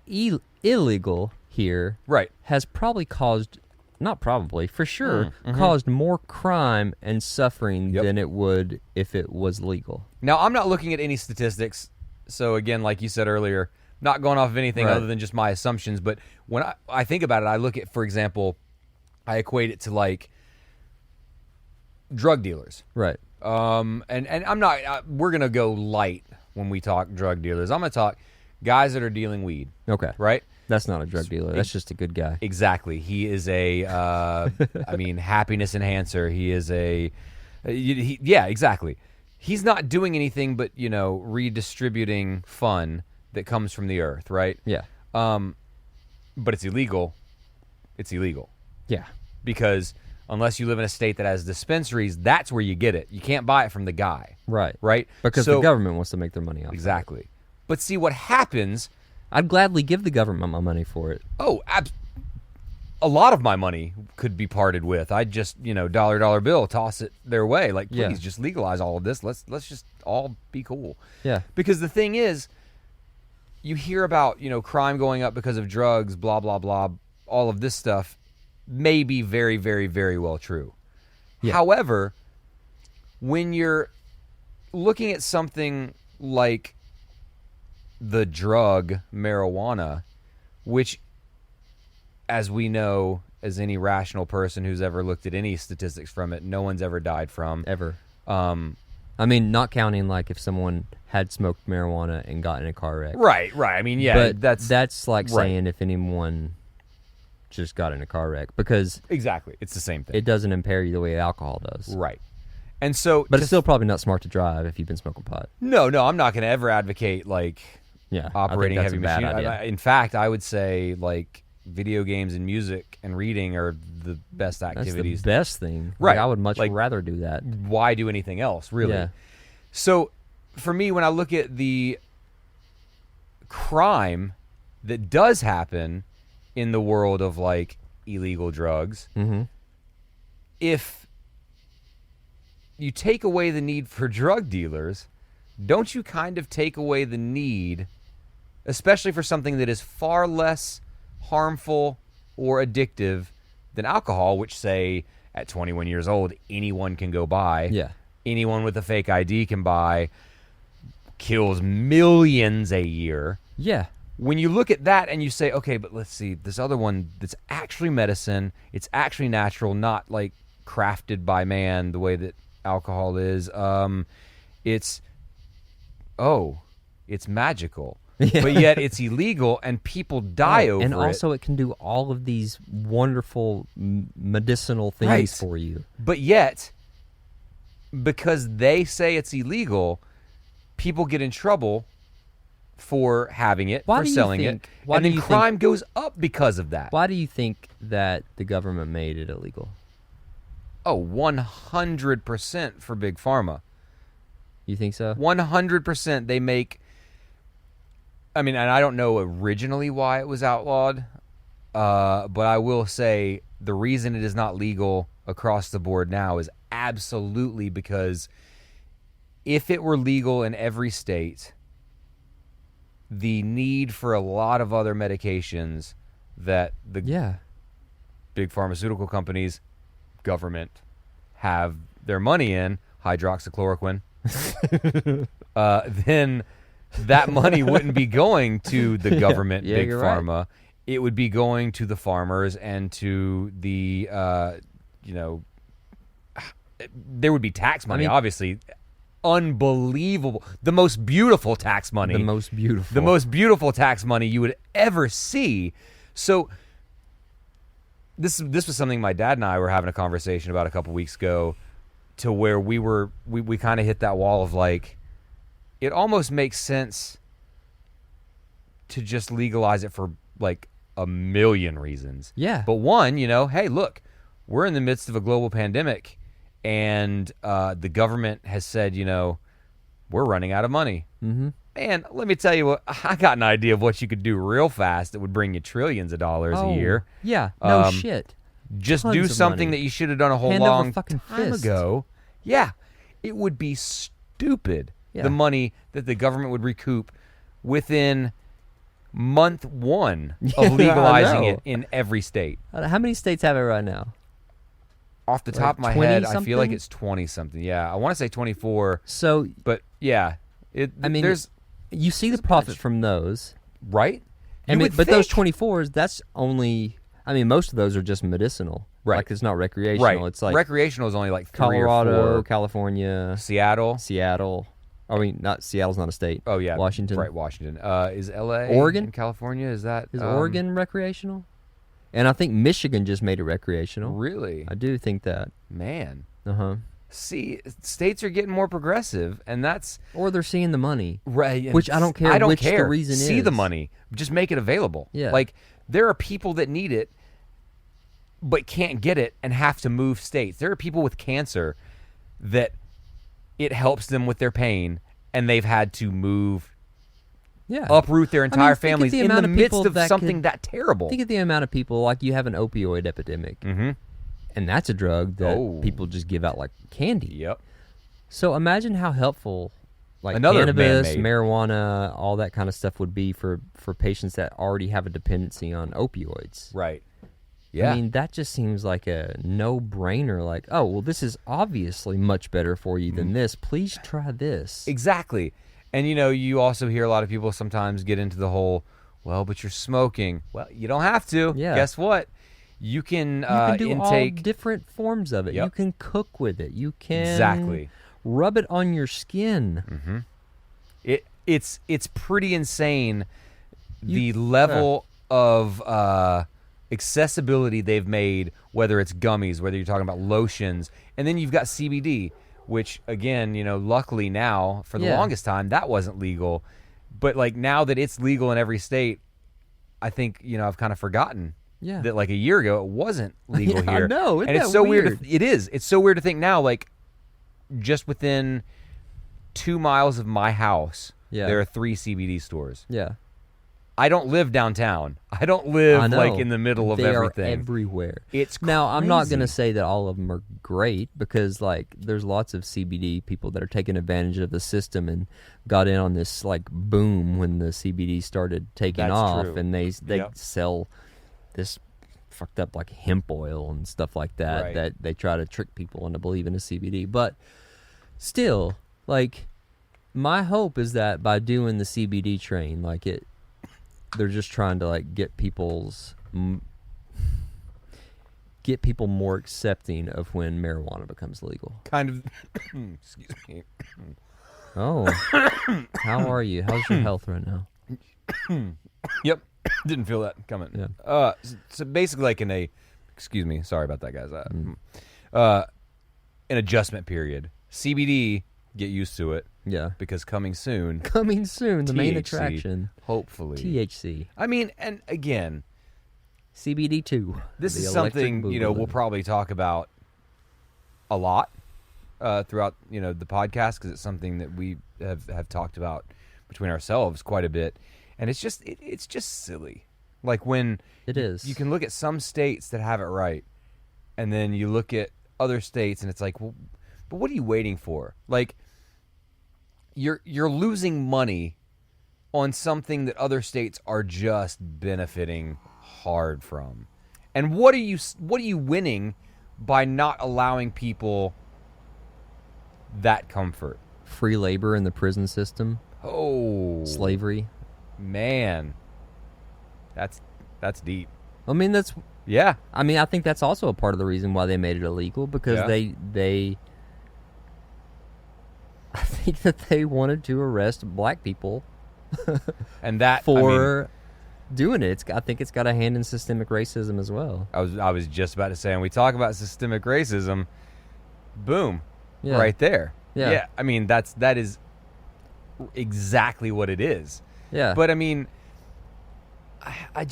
illegal here has probably caused, not probably, for sure, caused more crime and suffering than it would if it was legal. Now, I'm not looking at any statistics, so again, like you said earlier, not going off of anything other than just my assumptions, but when I think about it, I look at, for example, I equate it to, like, drug dealers. Right. And I'm not, we're going to go light when we talk drug dealers. I'm going to talk guys that are dealing weed. Okay. Right? That's not a drug dealer. That's just a good guy. Exactly. He is a, happiness enhancer. He is exactly. He's not doing anything but, redistributing fun that comes from the earth, right? Yeah. But it's illegal. It's illegal. Yeah. Because unless you live in a state that has dispensaries, that's where you get it. You can't buy it from the guy. Right. Right? Because the government wants to make their money off Exactly. But see, what happens... I'd gladly give the government my money for it. Oh, a lot of my money could be parted with. I'd just, dollar bill, toss it their way. Like, please, just legalize all of this. Let's just all be cool. Yeah. Because the thing is, you hear about, crime going up because of drugs, blah, blah, blah. All of this stuff may be very, very, very well true. Yeah. However, when you're looking at something like the drug marijuana, which, as we know, as any rational person who's ever looked at any statistics from it, no one's ever died from. Ever. Not counting like if someone had smoked marijuana and got in a car wreck. Right. I mean, yeah, but that's like saying if anyone just got in a car wreck, because exactly, it's the same thing. It doesn't impair you the way alcohol does. Right. And so, but it's still probably not smart to drive if you've been smoking pot. No, I'm not going to ever advocate operating I think that's heavy a bad machine. idea. In fact, I would say video games and music and reading are the best activities. That's the best thing. Right. I would much rather do that. Why do anything else, really? Yeah. So, for me, when I look at the crime that does happen in the world of, illegal drugs, if you take away the need for drug dealers, don't you kind of take away the need, especially for something that is far less harmful or addictive than alcohol, which, say, at 21 years old, anyone can go buy. Yeah. Anyone with a fake ID can buy, kills millions a year. Yeah. When you look at that and you say, okay, but let's see, this other one that's actually medicine, it's actually natural, not crafted by man the way that alcohol is. It's magical. Yeah. But yet it's illegal and people die over it. And also it can do all of these wonderful medicinal things for you. But yet, because they say it's illegal, people get in trouble for having it, for selling it. And then crime goes up because of that. Why do you think that the government made it illegal? Oh, 100% for Big Pharma. You think so? 100%. They make... and I don't know originally why it was outlawed, but I will say the reason it is not legal across the board now is absolutely because if it were legal in every state, the need for a lot of other medications that the big pharmaceutical companies, government, have their money in, hydroxychloroquine, then that money wouldn't be going to the government, big pharma. Right. It would be going to the farmers and to the, there would be tax money, obviously. Unbelievable. The most beautiful tax money. The most beautiful tax money you would ever see. So this was something my dad and I were having a conversation about a couple weeks ago, to where we kind of hit that wall of like, it almost makes sense to just legalize it for like a million reasons. Yeah. But one, hey, look, we're in the midst of a global pandemic, and the government has said, we're running out of money. Mm-hmm. And let me tell you what, I got an idea of what you could do real fast that would bring you trillions of dollars a year. Yeah, no shit. Just Tons do of something money. that you should have done a whole Hand over long fucking time fist. ago. Yeah, it would be stupid. Yeah. The money that the government would recoup within month one of legalizing it in every state. How many states have it right now? Off the top of my head, I feel like it's 20-something. Yeah, I want to say 24. So, but yeah, there's you see the profit from those, right? But those 24s, that's only. Most of those are just medicinal. Right. Like, it's not recreational. Right. It's like recreational is only like 3 Colorado, or 4. California, Seattle. Not Seattle's not a state. Oh yeah, Washington. Right, Washington. Is LA, Oregon, in California? Is Oregon recreational? And I think Michigan just made it recreational. Really? I do think that. Man. Uh-huh. See, states are getting more progressive, and that's... Or they're seeing the money. Right. Which I don't care the reason is. See the money. Just make it available. Yeah. Like, there are people that need it, but can't get it and have to move states. There are people with cancer that it helps them with their pain, and they've had to move... Yeah. Uproot their entire families in the midst of that something that terrible. Think of the amount of people, like you have an opioid epidemic. Mm-hmm. And that's a drug that people just give out like candy. Yep. So imagine how helpful like Another cannabis, man-made. marijuana, all that kind of stuff would be for patients that already have a dependency on opioids. Right. Yeah. I mean, that just seems like a no-brainer. Like, oh, well, this is obviously much better for you than this. Please try this. Exactly. And, you also hear a lot of people sometimes get into the whole, well, but you're smoking. Well, you don't have to. Yeah. Guess what? You can, do intake... all different forms of it. Yep. You can cook with it. You can Exactly. rub it on your skin. Mm-hmm. It's pretty insane the level of accessibility they've made, whether it's gummies, whether you're talking about lotions. And then you've got CBD, which, again, luckily now, for the longest time, that wasn't legal. But, like, now that it's legal in every state, I think, I've kind of forgotten that, like, a year ago, it wasn't legal here. I know. And it's so weird. It is. It's so weird to think now, like, just within 2 miles of my house, there are 3 CBD stores. Yeah. I don't live downtown. I don't live like in the middle of everything. They are everywhere. It's crazy. Now, I'm not going to say that all of them are great, because like there's lots of CBD people that are taking advantage of the system and got in on this like boom when the CBD started taking off. True. And they sell this fucked up like hemp oil and stuff like that that they try to trick people into believing is CBD. But still, like, my hope is that by doing the CBD train, like they're just trying to like get people more accepting of when marijuana becomes legal. Kind of. Excuse me. Oh, how are you? How's your health right now? Yep, didn't feel that coming. Yeah. So basically, like excuse me, sorry about that, guys. An adjustment period. CBD, get used to it. Yeah. Because coming soon. Coming soon, the main THC, attraction. Hopefully. THC. I mean, and again, CBD2. this the is electric something, boogaloo. we'll probably talk about a lot throughout, the podcast, because it's something that we have talked about between ourselves quite a bit. And it's just silly. Like when It is. you can look at some states that have it right, And then you look at other states, and it's like, well, but what are you waiting for? Like, you're losing money on something that other states are just benefiting hard from. And what are you winning by not allowing people that comfort? Free labor in the prison system. Oh, Slavery. man, that's deep. I mean, Yeah, I think that's also a part of the reason why they made it illegal, because Yeah. they I think that they wanted to arrest black people and that for doing it. I think it's got a hand in systemic racism as well. I was just about to say, when we talk about systemic racism, boom, Yeah. right there. Yeah. I mean, that is exactly what it is. Yeah. But I mean, I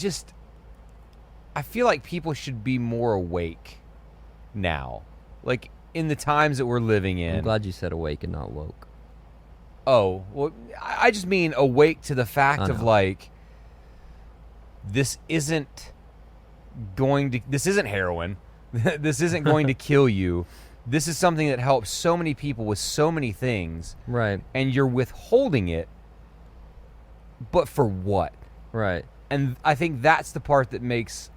feel like people should be more awake now, like in the times that we're living in. I'm glad you said awake and not woke. Oh, well, I just mean awake to the fact I of know. like, this isn't heroin. This isn't going to kill you. This is something that helps so many people with so many things, Right. and you're withholding it. But for what? Right. And I think that's the part that makes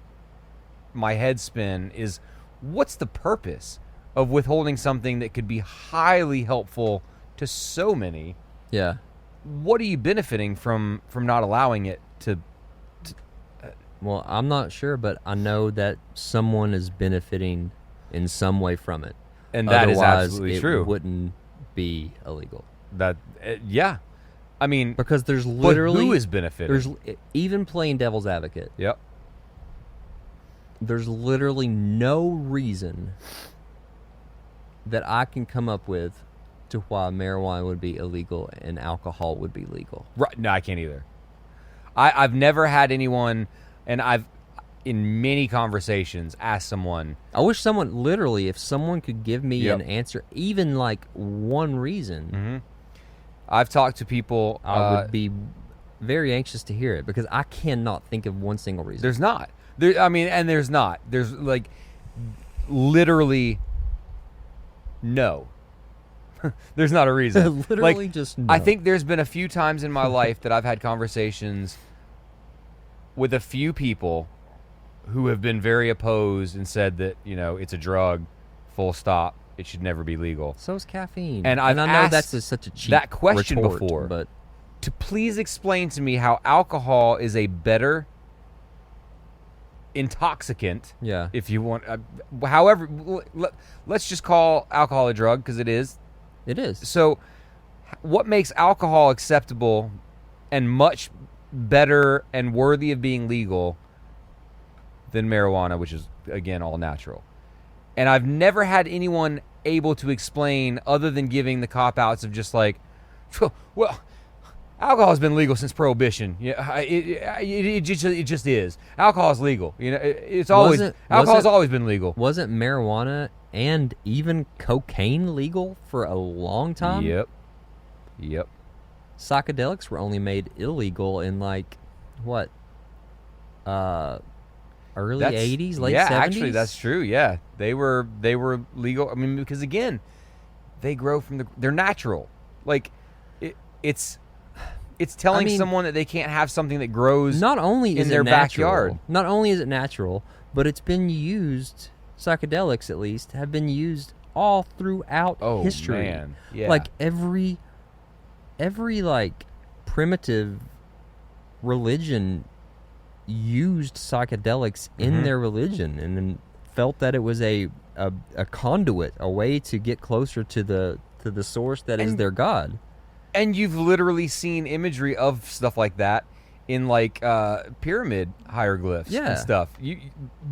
my head spin, is what's the purpose of withholding something that could be highly helpful to so many? Yeah. What are you benefiting from not allowing it to? Well, I'm not sure, but I know that someone is benefiting in some way from it. And that is Otherwise, absolutely it true. wouldn't be illegal. That yeah, I mean, Because there's but literally... who is benefiting? There's even playing devil's advocate. Yep. There's literally no reason that I can come up with to why marijuana would be illegal and alcohol would be legal. Right. No, I can't either. I've never had anyone, and I've in many conversations asked someone. I wish someone, literally, if someone could give me Yep. an answer, even like one reason, Mm-hmm. I've talked to people. I would be very anxious to hear it, because I cannot think of one single reason. There's not. There's not. There's like literally no. There's not a reason. Literally Like, just I no. think there's been a few times in my life that I've had conversations with a few people who have been very opposed and said that, it's a drug, full stop. It should never be legal. So is caffeine. And I've I know asked that's such a cheap that question retort, before. but To please explain to me how alcohol is a better intoxicant, yeah, if you want. However, let's just call alcohol a drug, because it is. it is. So, what makes alcohol acceptable and much better and worthy of being legal than marijuana, which is, again, all natural? And I've never had anyone able to explain, other than giving the cop-outs of just like, well, alcohol has been legal since Prohibition. Yeah, it just is. Alcohol is legal. Alcohol has always been legal. Wasn't marijuana and even cocaine legal for a long time? Yep. Psychedelics were only made illegal in what? Early 80s, late 70s? Yeah, actually, that's true. Yeah, they were legal. I mean, because again, they grow they're natural. Like, it's telling someone that they can't have something that grows not only is in their it natural, backyard. Not only is it natural, but it's been used, psychedelics at least, have been used all throughout history. Man. Yeah. Like every primitive religion used psychedelics in their religion, and then felt that it was a conduit, a way to get closer to the source that is their god. And you've literally seen imagery of stuff like that in pyramid hieroglyphs and stuff. You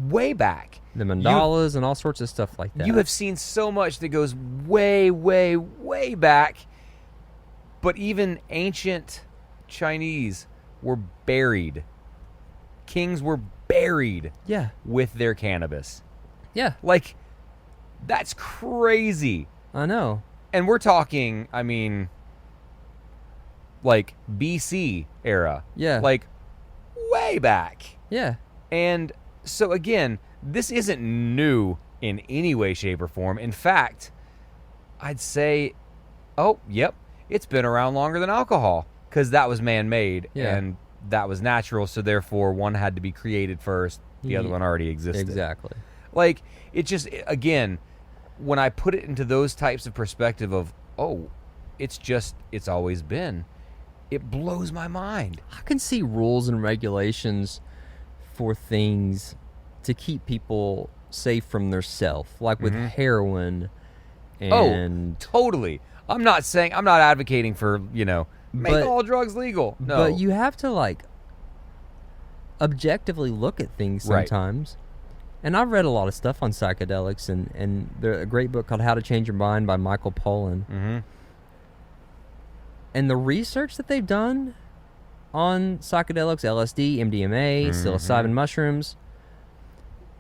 way back. The mandalas and all sorts of stuff like that. You have seen so much that goes way, way, way back. But even ancient Chinese were buried. Kings were buried with their cannabis. Yeah. Like, that's crazy. I know. And we're talking, like BC era. Yeah. Like way back. Yeah. And so again, this isn't new in any way, shape, or form. In fact, I'd say, oh, yep, it's been around longer than alcohol because that was man-made and that was natural. So therefore, one had to be created first. The other one already existed. Exactly. Like, it just, again, when I put it into those types of perspective of, oh, it's always been, it blows my mind. I can see rules and regulations for things to keep people safe from their self, like with heroin and... Oh, totally. I'm not advocating for, make all drugs legal. No. But you have to, like, objectively look at things sometimes. Right. And I've read a lot of stuff on psychedelics, and there's a great book called How to Change Your Mind by Michael Pollan. Mm-hmm. And the research that they've done on psychedelics, LSD, MDMA, psilocybin mushrooms,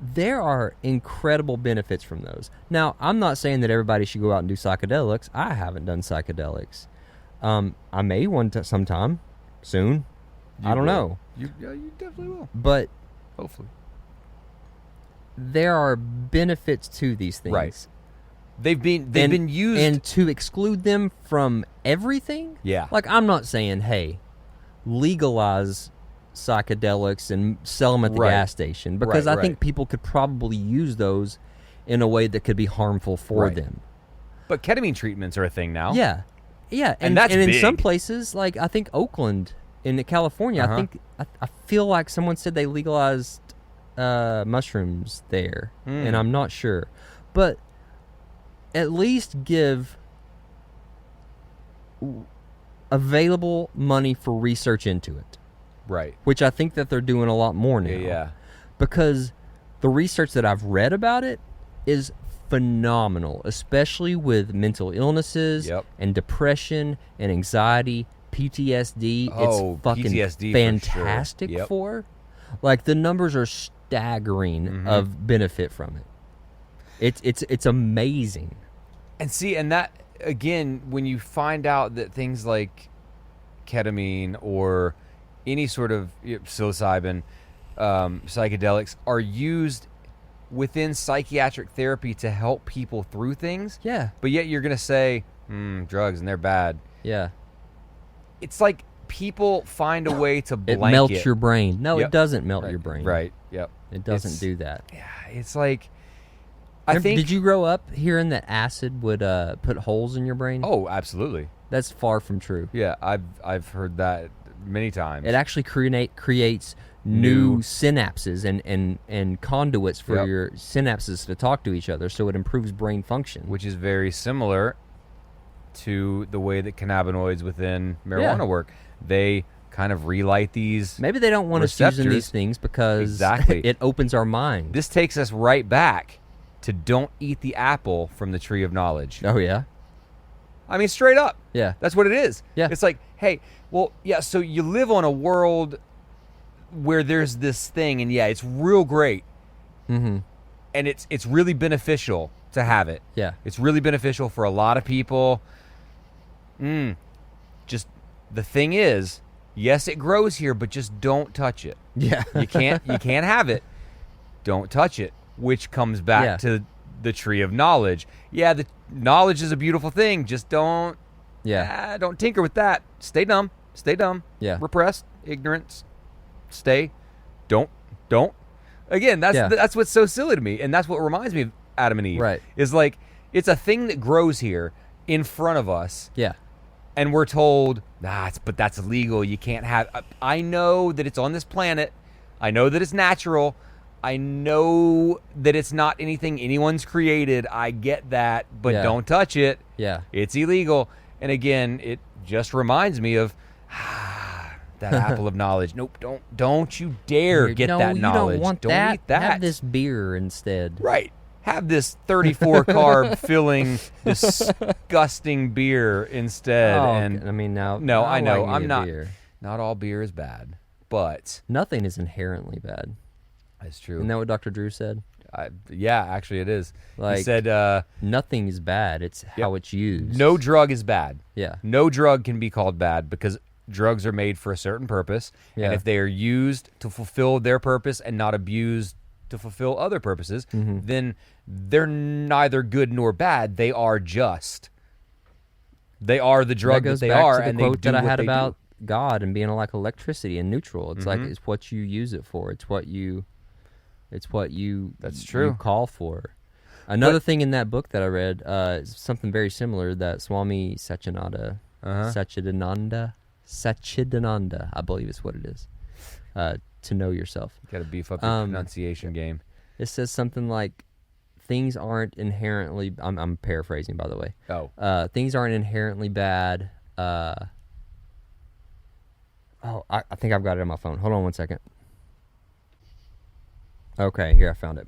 there are incredible benefits from those. Now, I'm not saying that everybody should go out and do psychedelics. I haven't done psychedelics. I may sometime soon. I don't know. You definitely will. But hopefully, there are benefits to these things. Right. They've been used, and to exclude them from everything. Yeah. Like, I'm not saying, hey, legalize psychedelics and sell them at the gas station, because I think people could probably use those in a way that could be harmful for them. But ketamine treatments are a thing now. Yeah, and that's in big. some places, like I think Oakland in California, I feel like someone said they legalized mushrooms there, and I'm not sure, but at least give available money for research into it. Right. Which I think that they're doing a lot more now. Yeah. Because the research that I've read about it is phenomenal, especially with mental illnesses and depression and anxiety, PTSD. It's fucking PTSD fantastic for. Like, the numbers are staggering of benefit from it. It's amazing. And see, and that, again, when you find out that things like ketamine or any sort of psilocybin, psychedelics are used within psychiatric therapy to help people through things. Yeah. But yet you're going to say, drugs and they're bad. Yeah. It's like people find a way to blanket. It melts your brain. No, it doesn't melt your brain. Right. Yep. It doesn't do that. Yeah. It's like, did you grow up hearing that acid would put holes in your brain? Oh, absolutely. That's far from true. Yeah, I've heard that many times. It actually creates new synapses and conduits for your synapses to talk to each other, so it improves brain function. Which is very similar to the way that cannabinoids within marijuana work. They kind of relight these Maybe they don't want us using these things because it opens our mind. This takes us right back to don't eat the apple from the tree of knowledge. Oh, yeah? I mean, straight up. Yeah. That's what it is. Yeah. It's like, hey, well, so you live on a world where there's this thing, and it's real great. Mm-hmm. And it's really beneficial to have it. Yeah. It's really beneficial for a lot of people. Just, the thing is, yes, it grows here, but just don't touch it. Yeah. You can't have it. Don't touch it. Which comes back to the tree of knowledge. Yeah, the knowledge is a beautiful thing. Just don't tinker with that. Stay dumb. Yeah. Repressed, ignorance. Stay. Don't. Again, that's what's so silly to me, and that's what reminds me of Adam and Eve. Right. Is like, it's a thing that grows here in front of us. Yeah. And we're told, but that's illegal. You can't have. I know that it's on this planet. I know that it's natural. I know that it's not anything anyone's created. I get that, but don't touch it. Yeah. It's illegal. And again, it just reminds me of that apple of knowledge. Nope, don't you dare get that knowledge. Don't eat that. Have this beer instead. Right. Have this 34 carb filling disgusting beer instead. And I mean, now no, I know. I'm not. Not all beer is bad, but nothing is inherently bad. That's true. Isn't that what Dr. Drew said? Yeah, actually it is. Like, he said nothing is bad. It's how it's used. No drug is bad. Yeah. No drug can be called bad because drugs are made for a certain purpose. Yeah. And if they are used to fulfill their purpose and not abused to fulfill other purposes, then they're neither good nor bad. They are just. They are the drug that they are, and they do quote that I had what they about do. God and being like electricity and neutral. It's like it's what you use it for. It's what you. That's true. You call for. Another thing in that book that I read is something very similar that Swami Satchidananda, Satchidananda, I believe is what it is. To know yourself. You got to beef up your pronunciation game. It says something like, things aren't inherently. I'm paraphrasing, by the way. Oh. Things aren't inherently bad. I think I've got it on my phone. Hold on one second. Okay, here I found it.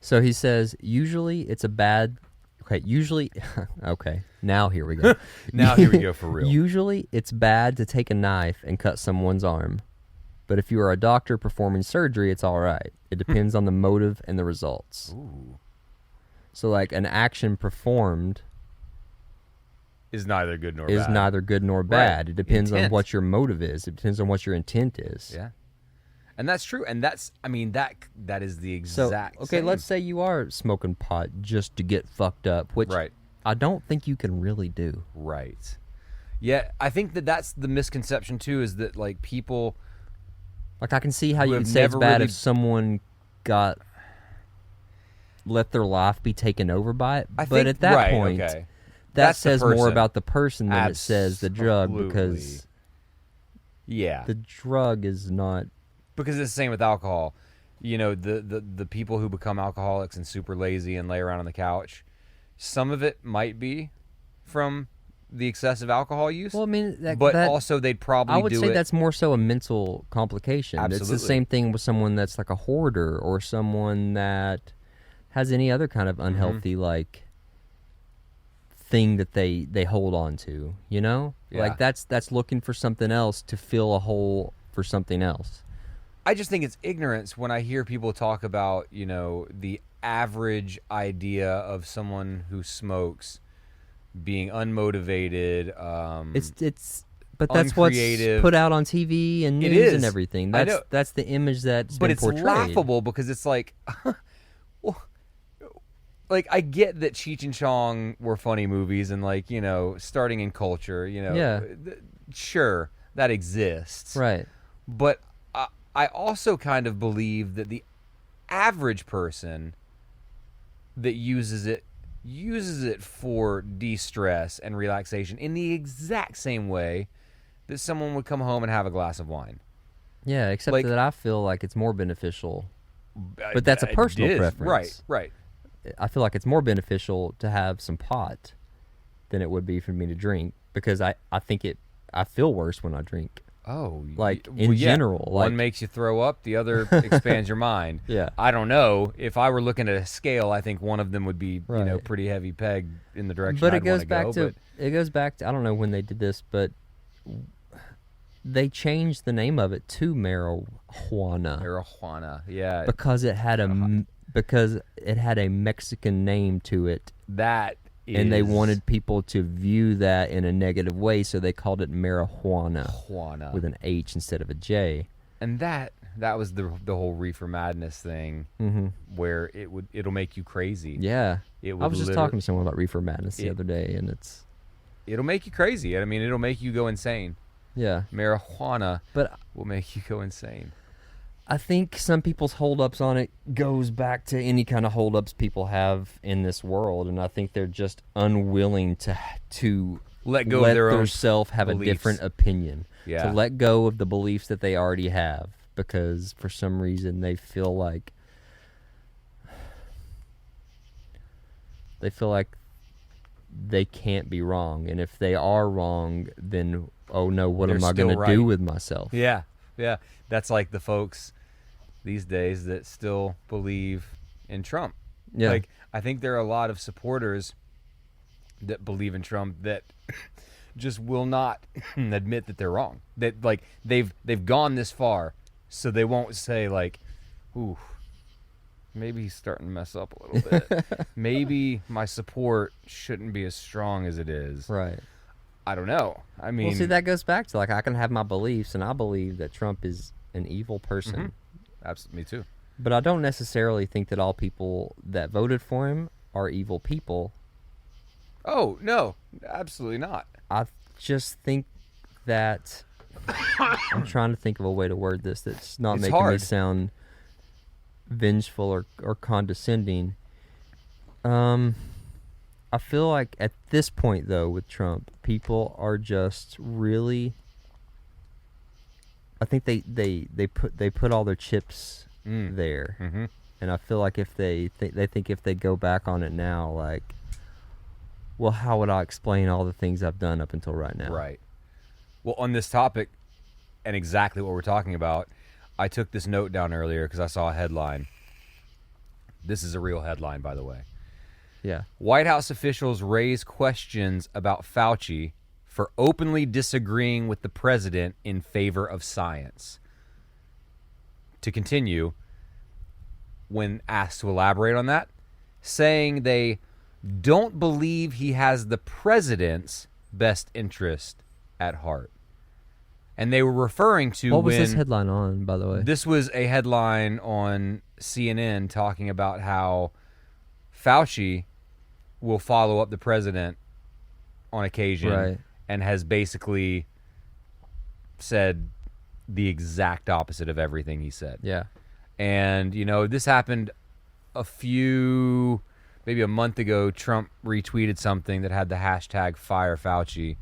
So he says, usually it's a bad. Okay, usually. Okay, now here we go. Now here we go for real. Usually it's bad to take a knife and cut someone's arm. But if you are a doctor performing surgery, it's all right. It depends on the motive and the results. Ooh. So, like, an action performed Is neither good nor is bad. neither good nor bad. Right. It depends on Intent. what your motive is. It depends on what your intent is. Yeah. And that's true. And that's, I mean, that is the exact So, okay, same. let's say you are smoking pot just to get fucked up, which Right. I don't think you can really do. Right. Yeah, I think that's the misconception, too, is that, like, people... Like, I can see how who you have could say it's never bad really- if someone let their life be taken over by it. I But think, at that right, point, okay. that That's the says more person. about the person than it says the drug, because Absolutely. Yeah. the drug is not... Because it's the same with alcohol. You know, the people who become alcoholics and super lazy and lay around on the couch, some of it might be from the excessive alcohol use. Well, I mean, but also they'd probably I would do say it. that's more so a mental complication. It's Absolutely. the same thing with someone that's like a hoarder or someone that has any other kind of unhealthy like thing that they hold on to, you know? Yeah. Like that's looking for something else to fill a hole for something else. I just think it's ignorance when I hear people talk about, you know, the average idea of someone who smokes being unmotivated. But that's what's uncreative. put out on TV and It news is. and everything. I That's know. that's the image that's But been it's portrayed. laughable because it's like, well, like I get that Cheech and Chong were funny movies and like, you know, starting in culture, you know, Yeah. Sure, that exists. Right. But I also kind of believe that the average person that uses it for de-stress and relaxation in the exact same way that someone would come home and have a glass of wine. Yeah, except Like- that I feel like it's more beneficial. But that's a personal It is. preference. Right. I feel like it's more beneficial to have some pot than it would be for me to drink, because I feel worse when I drink. Oh, Like, in general, one like- makes you throw up, the other expands your mind. Yeah. I don't know. If I were looking at a scale, I think one of them would be, you know, Right. pretty heavy peg in the direction But I'd it goes want back go, to but it goes back to, I don't know when they did this, but they changed the name of it to marijuana marijuana, yeah, because it had a Mexican name to it. that is And they wanted people to view that in a negative way, so they called it marijuana marijuana. with an H instead of a J. And that was the whole reefer madness thing, where it'll make you crazy. Yeah. It I would was just talking to someone about reefer madness the other day, and it'll make you crazy. I mean, it'll make you go insane. yeah. Marijuana But will make you go insane. I think some people's holdups on it goes back to any kind of holdups people have in this world, and I think they're just unwilling to Let go of their own themselves have beliefs. a different opinion. Yeah. To let go of the beliefs that they already have, because for some reason they feel like they can't be wrong, and if they are wrong, then oh no, what They're am I still going to right. do with myself? Yeah. That's like the folks these days that still believe in Trump. Yeah. Like, I think there are a lot of supporters that believe in Trump that just will not admit that they're wrong. That like they've gone this far, so they won't say like, "Ooh, maybe he's starting to mess up a little bit. Maybe my support shouldn't be as strong as it is." Right. I don't know. I mean, Well, see, that goes back to, like, I can have my beliefs, and I believe that Trump is an evil person. Absolutely, me too. But I don't necessarily think that all people that voted for him are evil people. Oh, no, absolutely not. I just think that I'm trying to think of a way to word this that's not It's making me hard. sound vengeful or condescending. I feel like at this point, though, with Trump, people are just really. I think they put all their chips there, Mm-hmm. and I feel like if they think if they go back on it now, like, well, how would I explain all the things I've done up until right now? Right. Well, on this topic, and exactly what we're talking about, I took this note down earlier because I saw a headline. This is a real headline, by the way. Yeah. White House officials raise questions about Fauci for openly disagreeing with the president in favor of science. To continue, when asked to elaborate on that, saying they don't believe he has the president's best interest at heart. And they were referring to What was when this headline on, by the way? this was a headline on CNN talking about how Fauci will follow up the president on occasion, Right. and has basically said the exact opposite of everything he said. Yeah. And, this happened maybe a month ago. Trump retweeted something that had the hashtag Fire Fauci,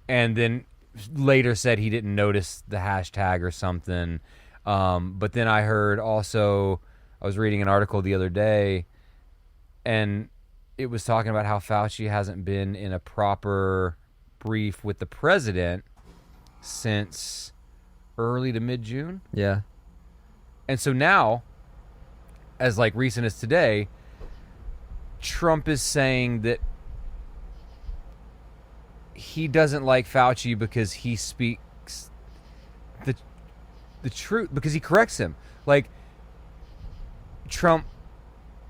and then later said he didn't notice the hashtag or something. But then I heard also, I was reading an article the other day, and it was talking about how Fauci hasn't been in a proper brief with the president since early to mid-June. Yeah. And so now, as like recent as today, Trump is saying that he doesn't like Fauci because he speaks the truth, because he corrects him. Like, Trump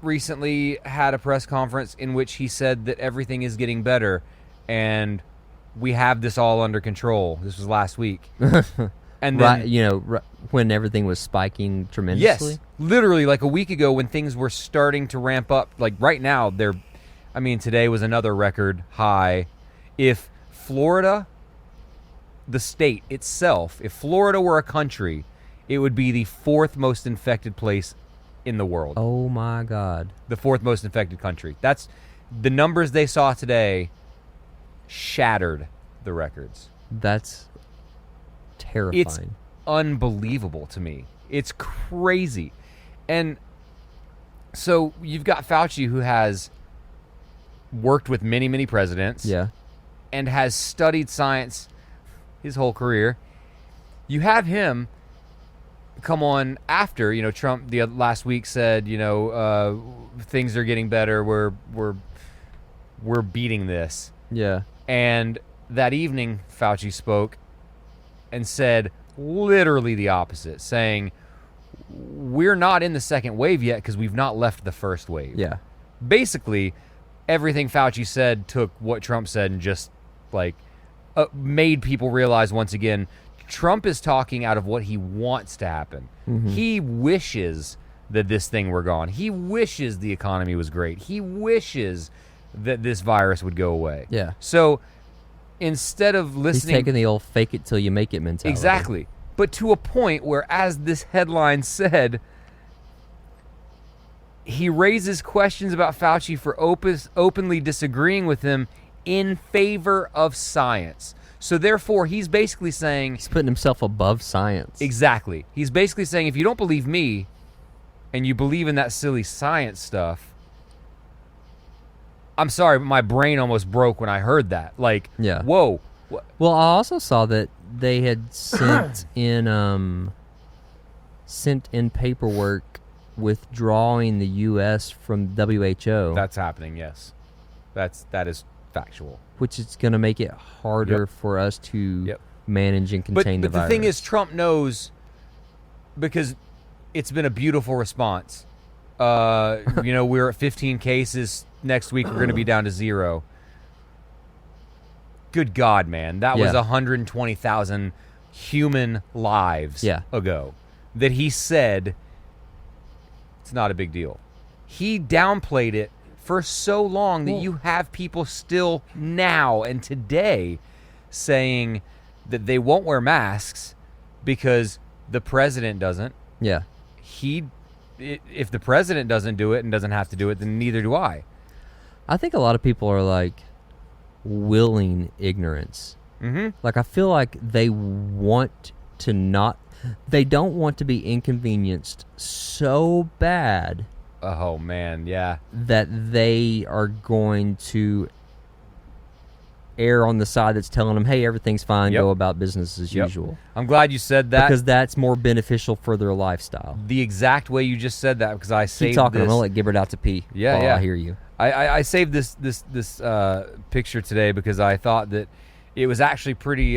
recently had a press conference in which he said that everything is getting better and we have this all under control. This was last week. And then, when everything was spiking tremendously. yes, literally like a week ago when things were starting to ramp up. Like right now, today was another record high. If Florida, the state itself, if Florida were a country, it would be the fourth most infected place in the world. Oh my God. The fourth most infected country. That's the numbers they saw today shattered the records. That's terrifying. It's unbelievable to me. It's crazy. And so you've got Fauci, who has worked with many, many presidents. Yeah. And has studied science his whole career. You have him come on after, Trump the last week said, things are getting better. We're beating this. Yeah. And that evening, Fauci spoke and said literally the opposite, saying, we're not in the second wave yet because we've not left the first wave. Yeah. Basically, everything Fauci said took what Trump said and just, made people realize once again, Trump is talking out of what he wants to happen. Mm-hmm. He wishes that this thing were gone. He wishes the economy was great. He wishes that this virus would go away. Yeah. So instead of listening... He's taking the old fake it till you make it mentality. Exactly. But to a point where, as this headline said, he raises questions about Fauci for openly disagreeing with him in favor of science. So therefore, he's basically saying... He's putting himself above science. Exactly. He's basically saying, if you don't believe me, and you believe in that silly science stuff, I'm sorry, but my brain almost broke when I heard that. Yeah. Whoa. Well, I also saw that they had sent in paperwork withdrawing the U.S. from WHO. That's happening, yes. That is factual. Which is going to make it harder for us to manage and contain the virus. But the thing is, Trump knows, because it's been a beautiful response. We're at 15 cases. Next week, we're going to be down to 0. Good God, man. That was 120,000 human lives ago. that he said it's not a big deal. He downplayed it for so long that you have people still now and today saying that they won't wear masks because the president doesn't. Yeah. If the president doesn't do it and doesn't have to do it, then neither do I. I think a lot of people are like willing ignorance. Mm-hmm. Like I feel like they want to not. They don't want to be inconvenienced so bad. Oh man, yeah. That they are going to err on the side that's telling them, hey, everything's fine, Yep. go about business as usual. I'm glad you said that. Because that's more beneficial for their lifestyle. The exact way you just said that, because I saved Keep talking, this. I'm going to let Gibbard out to pee. Yeah, while yeah. I hear you. I saved this picture today because I thought that it was actually pretty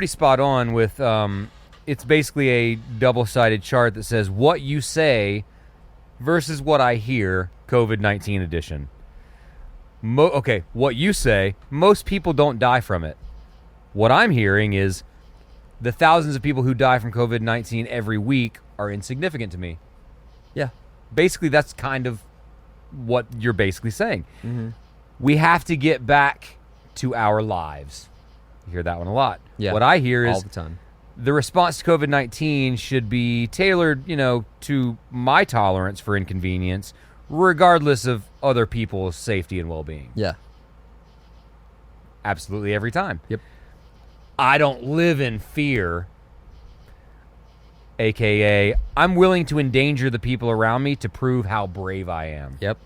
spot on with, it's basically a double-sided chart that says what you say versus what I hear, COVID-19 edition. Okay, what you say, most people don't die from it. What I'm hearing is the thousands of people who die from COVID-19 every week are insignificant to me. Yeah. Basically, that's kind of what you're basically saying. Mm-hmm. We have to get back to our lives. You hear that one a lot. Yeah. What I hear is all the time. the response to COVID-19 should be tailored, to my tolerance for inconvenience, regardless of other people's safety and well-being. Yeah. Absolutely every time. Yep. I don't live in fear, a.k.a. I'm willing to endanger the people around me to prove how brave I am. Yep.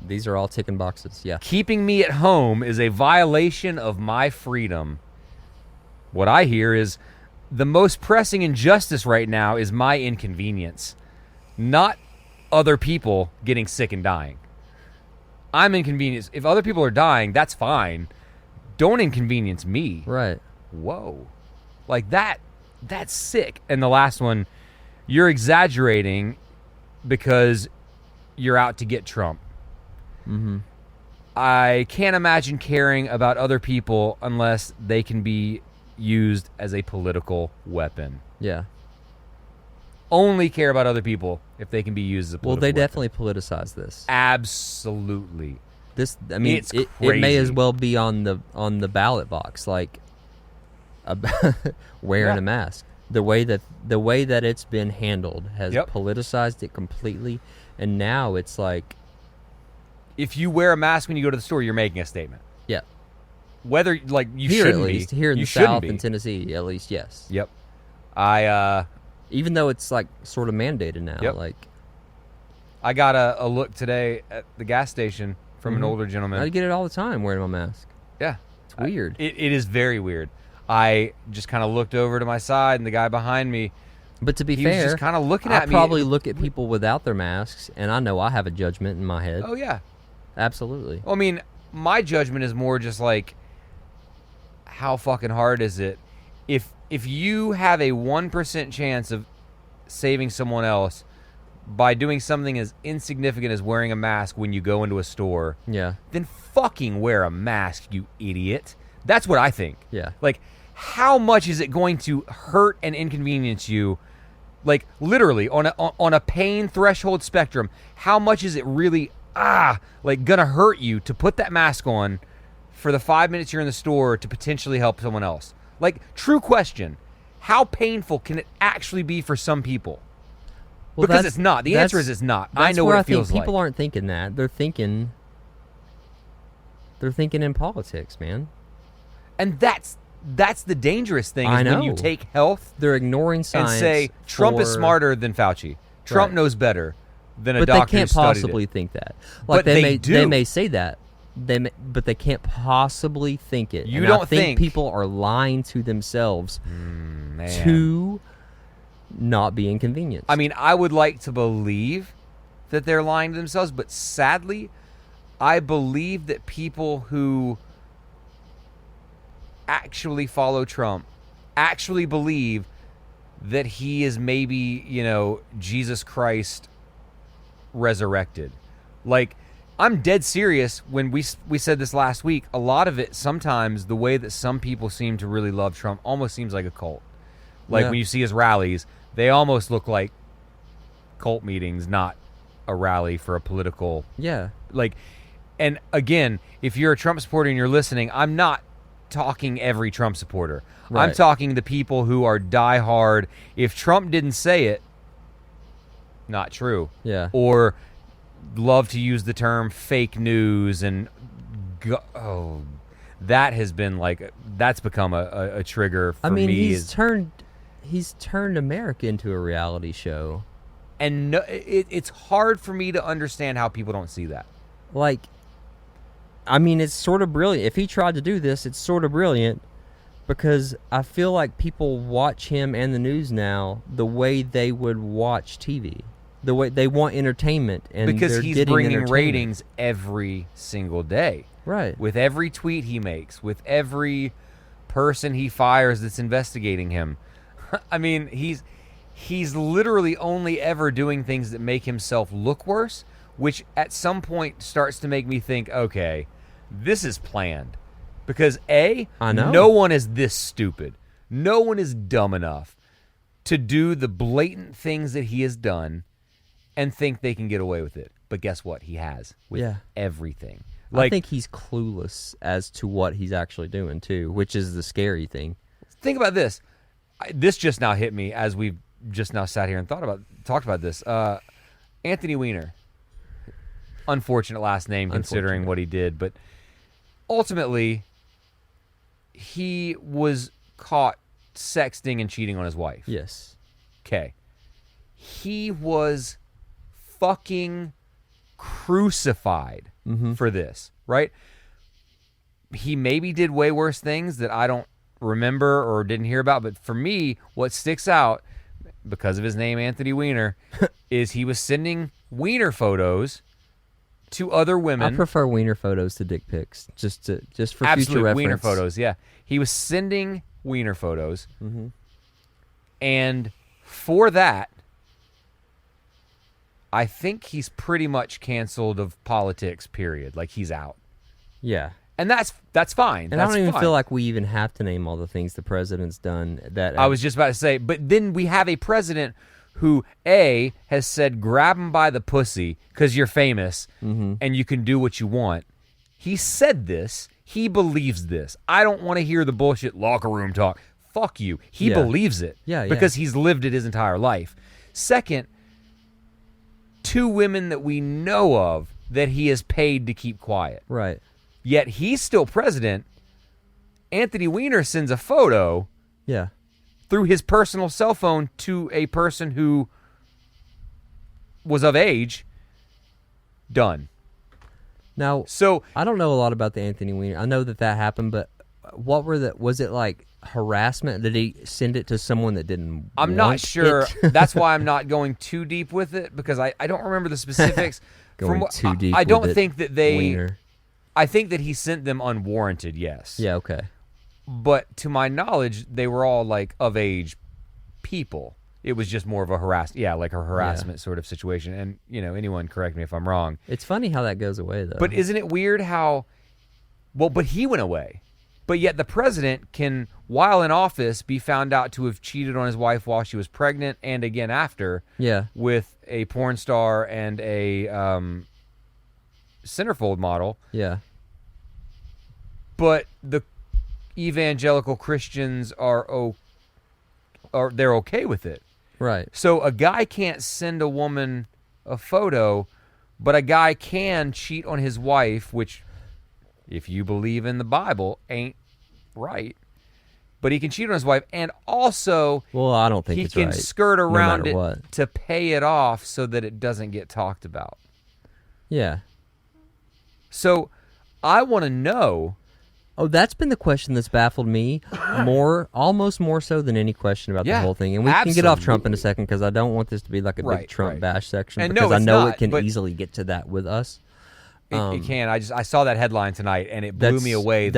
These are all ticking boxes. Yeah. Keeping me at home is a violation of my freedom. What I hear is the most pressing injustice right now is my inconvenience, not other people getting sick and dying. I'm inconvenienced. If other people are dying, that's fine. Don't inconvenience me. Right. Whoa. Like that's sick. And the last one, you're exaggerating because you're out to get Trump. Mm-hmm. I can't imagine caring about other people unless they can be used as a political weapon. Yeah. Only care about other people if they can be used as a political Well, they weapon. definitely politicize this. Absolutely. This, I mean, It's it may as crazy. well be on the ballot box, like wearing a mask. The way that it's been handled has politicized it completely, and now it's like, if you wear a mask when you go to the store, you're making a statement. yeah, Whether you here shouldn't at least be. here in You the shouldn't South be. in Tennessee, at least yes. Yep. I Even though it's like sort of mandated now, Yep. like I got a look today at the gas station from an older gentleman. I get it all the time wearing my mask. Yeah. It's weird. It is very weird. I just kind of looked over to my side, and the guy behind me, But to be he was fair, just kind of looking I at me. probably look at people without their masks, and I know I have a judgment in my head. Oh, yeah. Absolutely. Well, I mean, my judgment is more just like, how fucking hard is it? If you have a 1% chance of saving someone else by doing something as insignificant as wearing a mask when you go into a store, Yeah. then fucking wear a mask, you idiot. That's what I think. Yeah. Like, how much is it going to hurt and inconvenience you? Like, literally, on a pain threshold spectrum, how much is it really, gonna hurt you to put that mask on for the 5 minutes you're in the store to potentially help someone else? Like, true question. How painful can it actually be for some people? Well, Because it's not. The answer is it's not. I That's know where what I it feels think people like. aren't thinking that. They're thinking in politics, man. And that's the dangerous thing, I is when you know. take health They're ignoring and science. say Trump is for- smarter than Fauci. Trump Right. knows better than a But they doctor can't who studied possibly it. think that. But Like they may do. they may say that. But they can't possibly think it. You And don't I think think- people are lying to themselves Man. to not be inconvenienced. I mean, I would like to believe that they're lying to themselves, but sadly, I believe that people who actually follow Trump actually believe that he is maybe, Jesus Christ resurrected. Like, I'm dead serious when we said this last week. A lot of it, sometimes, the way that some people seem to really love Trump almost seems like a cult. Like Yeah. when you see his rallies, they almost look like cult meetings, not a rally for a political Yeah. like. And again, if you're a Trump supporter and you're listening, I'm not talking every Trump supporter. I'm Right. talking the people who are diehard. If Trump didn't say it, not true. Yeah. Or love to use the term fake news and that has been like that's become a trigger for I mean, me. he's turned America into a reality show. And no, it's hard for me to understand how people don't see that. Like, I mean, it's sort of brilliant. If he tried to do this, it's sort of brilliant because I feel like people watch him and the news now the way they would watch TV. The way they want entertainment, and Because they're he's getting bringing entertainment. ratings every single day. Right. With every tweet he makes, with every person he fires that's investigating him. I mean, he's literally only ever doing things that make himself look worse, which at some point starts to make me think, okay, this is planned. Because I know no one is this stupid. No one is dumb enough to do the blatant things that he has done and think they can get away with it. But guess what? He has with everything. Like, I think he's clueless as to what he's actually doing too, which is the scary thing. Think about this. This just now hit me as we've just now sat here and talked about this. Anthony Weiner. Unfortunate last name considering what he did, but ultimately he was caught sexting and cheating on his wife. Yes. Okay. He was fucking crucified for this, right? He maybe did way worse things that I don't remember or didn't hear about, but for me, what sticks out, because of his name, Anthony Weiner, is he was sending Weiner photos to other women. I prefer Wiener photos to dick pics, just for Absolute future reference. Wiener photos, yeah. He was sending Wiener photos, and for that, I think he's pretty much canceled of politics, period. Like, he's out. Yeah. And that's fine. And I don't even feel like we even have to name all the things the president's done. That I was just about to say, but then we have a president who, A, has said, grab him by the pussy because you're famous and you can do what you want. He said this. He believes this. I don't want to hear the bullshit locker room talk. Fuck you. He believes it. Because he's lived it his entire life. Second, 2 women that we know of that he has paid to keep quiet. Right. Yet he's still president. Anthony Weiner sends a photo through his personal cell phone to a person who was of age. Done. Now, so I don't know a lot about the Anthony Weiner. I know that happened, but was it like harassment? Did he send it to someone that didn't I'm not sure. That's why I'm not going too deep with it, because I don't remember the specifics. Too deep I don't with think that they... Weiner. I think that he sent them unwarranted, yes. Yeah, okay. But to my knowledge, they were all like of age people. It was just more of a harassment sort of situation. And, anyone correct me if I'm wrong. It's funny how that goes away, though. But isn't it weird how, but he went away. But yet the president can, while in office, be found out to have cheated on his wife while she was pregnant and again after. Yeah. With a porn star and a centerfold model. Yeah. But the evangelical Christians are they're okay with it. Right. So a guy can't send a woman a photo, but a guy can cheat on his wife, which, if you believe in the Bible, ain't right. But he can cheat on his wife, and also I don't think he it's can right, skirt around no it matter what. to pay it off so that it doesn't get talked about. Yeah. So I want to know. Oh, that's been the question that's baffled me almost more so than any question about the whole thing. And we can get off Trump in a second because I don't want this to be like a big Trump bash section, and because no, I know not, it can easily get to that with us. It can. I saw that headline tonight and it blew me away.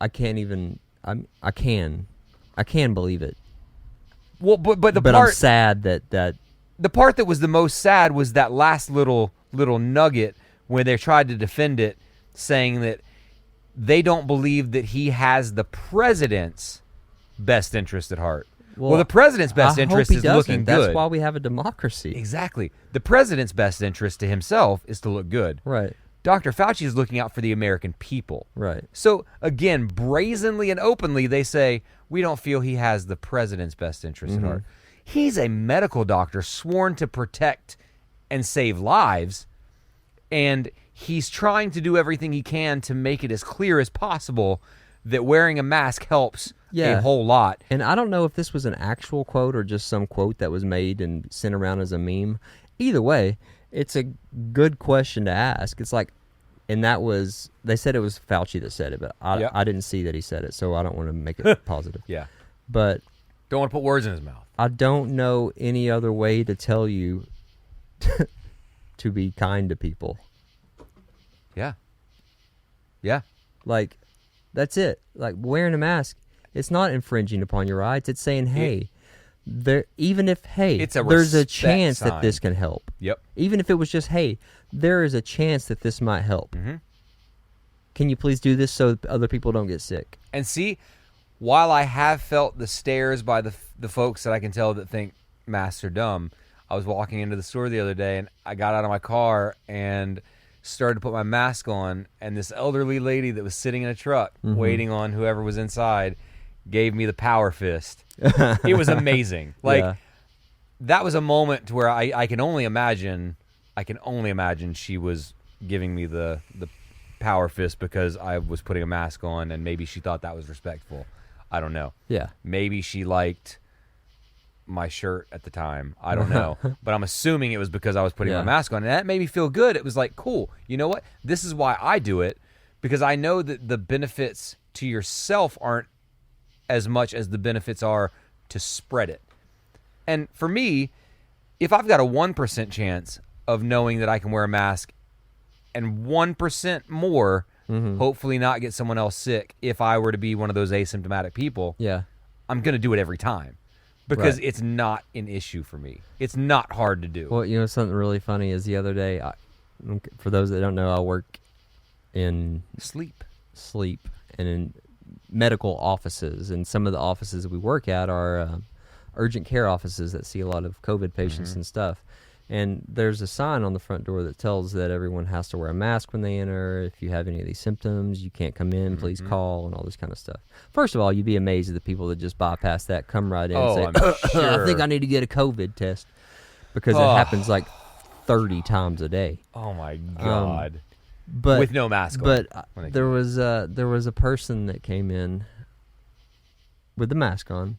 I can't even. I can believe it. Well, but I'm sad that the part that was the most sad was that last little nugget where they tried to defend it, saying that they don't believe that he has the president's best interest at heart. Well, the president's best I interest hope he is doesn't. looking good. That's why we have a democracy. Exactly. The president's best interest to himself is to look good. Right. Dr. Fauci is looking out for the American people. Right. So, again, brazenly and openly, they say, we don't feel he has the president's best interest at heart. He's a medical doctor sworn to protect and save lives, and he's trying to do everything he can to make it as clear as possible that wearing a mask helps a whole lot. And I don't know if this was an actual quote or just some quote that was made and sent around as a meme. Either way, it's a good question to ask. It's like, and that was, they said it was Fauci that said it, but I didn't see that he said it, so I don't want to make it positive. Yeah. But don't want to put words in his mouth. I don't know any other way to tell you to be kind to people. Yeah. Yeah. Like, that's it. Like, wearing a mask, it's not infringing upon your rights. It's saying, hey, even if, it's there's a respect chance sign. that this can help. Yep. Even if it was just, hey, there is a chance that this might help. Mm-hmm. Can you please do this so other people don't get sick? And see, while I have felt the stares by the folks that I can tell that think masks are dumb, I was walking into the store the other day and I got out of my car and started to put my mask on, and this elderly lady that was sitting in a truck waiting on whoever was inside gave me the power fist. It was amazing. Like, that was a moment to where I can only imagine she was giving me the power fist because I was putting a mask on, and maybe she thought that was respectful. I don't know. Yeah. Maybe she liked my shirt at the time. I don't know. But I'm assuming it was because I was putting my mask on, and that made me feel good. It was like, cool. You know what? This is why I do it, because I know that the benefits to yourself aren't as much as the benefits are to spread it. And for me, if I've got a 1% chance of knowing that I can wear a mask and 1% more, hopefully not get someone else sick, if I were to be one of those asymptomatic people, I'm going to do it every time because it's not an issue for me. It's not hard to do. Well, you know, something really funny is the other day, for those that don't know, I work in sleep and in medical offices, and some of the offices we work at are urgent care offices that see a lot of COVID patients and stuff. And there's a sign on the front door that tells that everyone has to wear a mask when they enter. If you have any of these symptoms, you can't come in, please call, and all this kind of stuff. First of all, you'd be amazed at the people that just bypass that, come right in and say, sure. I think I need to get a COVID test, because it happens like 30 times a day. Oh my God. But with no mask on. But there was a person that came in with the mask on,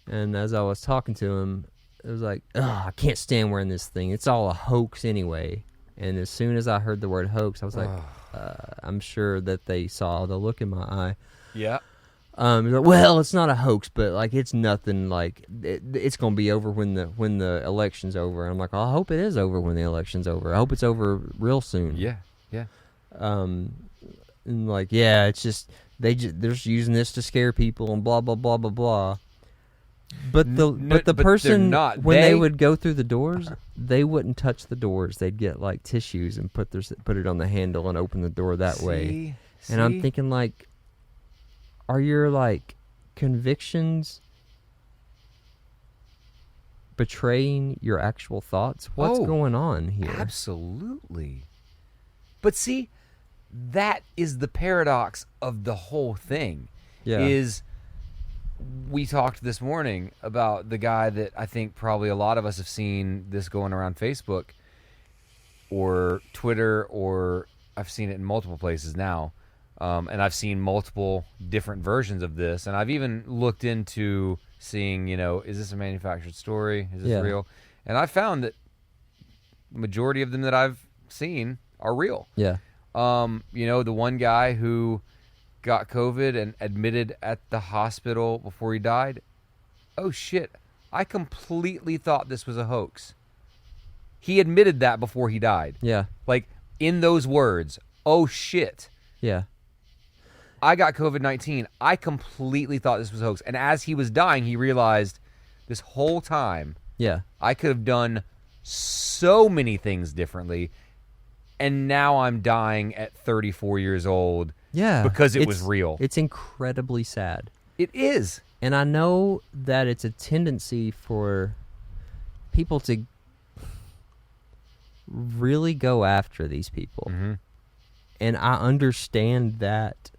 and as I was talking to him, it was like, I can't stand wearing this thing. It's all a hoax anyway. And as soon as I heard the word hoax, I was like, I'm sure that they saw the look in my eye. Yeah. Like, well, it's not a hoax, but like it's nothing. Like it's gonna be over when the election's over. And I'm like, I hope it is over when the election's over. I hope it's over real soon. Yeah. Yeah. And like, yeah, it's just they're just using this to scare people and blah blah blah blah blah. But the person when they would go through the doors, they wouldn't touch the doors. They'd get like tissues and put it on the handle and open the door that way. And I'm thinking, like, are your like convictions betraying your actual thoughts? What's going on here? Absolutely. But see, that is the paradox of the whole thing. Is we talked this morning about the guy that I think probably a lot of us have seen this going around Facebook or Twitter, or I've seen it in multiple places now. And I've seen multiple different versions of this. And I've even looked into seeing, is this a manufactured story? Is this real? And I found that the majority of them that I've seen are real. Yeah. The one guy who got COVID and admitted at the hospital before he died. Oh shit. I completely thought this was a hoax. He admitted that before he died. Yeah. Like, in those words, oh shit. Yeah. I got COVID-19. I completely thought this was a hoax. And as he was dying, he realized this whole time, I could have done so many things differently. And now I'm dying at 34 years old. Yeah. Because it was real. It's incredibly sad. It is. And I know that it's a tendency for people to really go after these people. Mm-hmm. And I understand that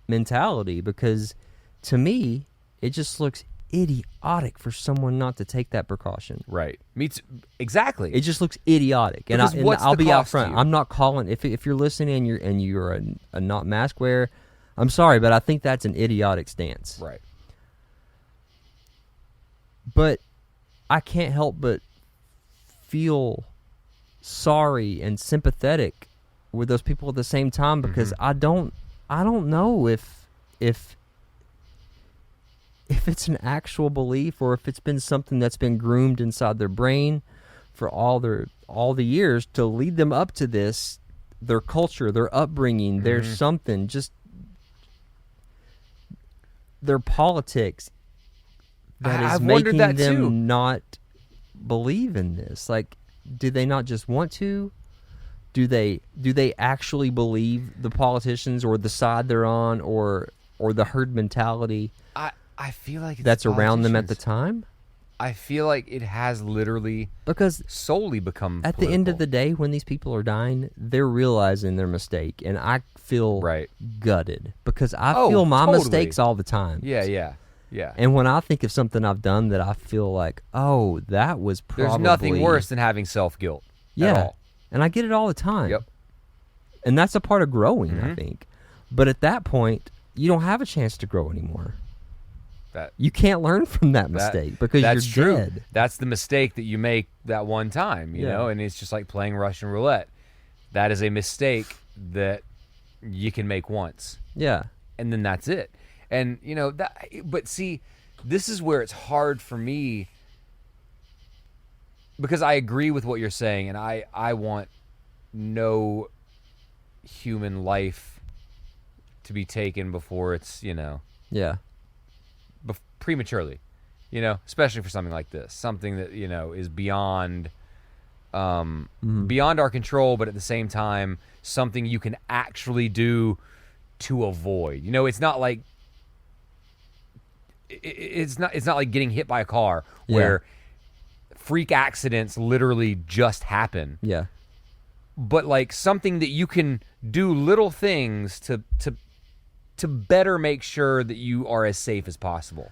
mentality because to me, it just looks idiotic for someone not to take that precaution. Right. Me too. Exactly. It just looks idiotic. And, Because what's I'll the be out cost to front. you? I'm not calling if you're listening and you're a not mask wearer, I'm sorry, but I think that's an idiotic stance. Right. But I can't help but feel sorry and sympathetic with those people at the same time because I don't know if it's an actual belief or if it's been something that's been groomed inside their brain for all the years to lead them up to this, their culture, their upbringing, there's something, just their politics that is I've making wondered that them too. not believe in this. Like, do they not just want to? Do they actually believe the politicians or the side they're on or the herd mentality I feel like it's that's around them at the politicians. time? I feel like it has literally Because solely become at the end of the day, when these people are dying, they're realizing their mistake, and I feel Right. gutted because I Oh, feel my totally. mistakes all the time. Yeah. And when I think of something I've done that I feel like, oh, that was probably There's nothing worse than having self-guilt. Yeah, At all. and I get it all the time. Yep. And that's a part of growing, I Mhm. think. But at that point, you don't have a chance to grow anymore. That You can't learn from that mistake because that's you're true. dead. That's the mistake that you make that one time, you Yeah. know, and it's just like playing Russian roulette. That is a mistake that you can make once, Yeah. and then that's it. And you know that. But see, this is where it's hard for me because I agree with what you're saying, and I want no human life to be taken before it's, you know, Yeah. prematurely, you know, especially for something like this, something that, you know, is beyond beyond our control, but at the same time something you can actually do to avoid. You know, it's not like it's not like getting hit by a car where freak accidents literally just happen, Yeah. but like something that you can do little things to better make sure that you are as safe as possible.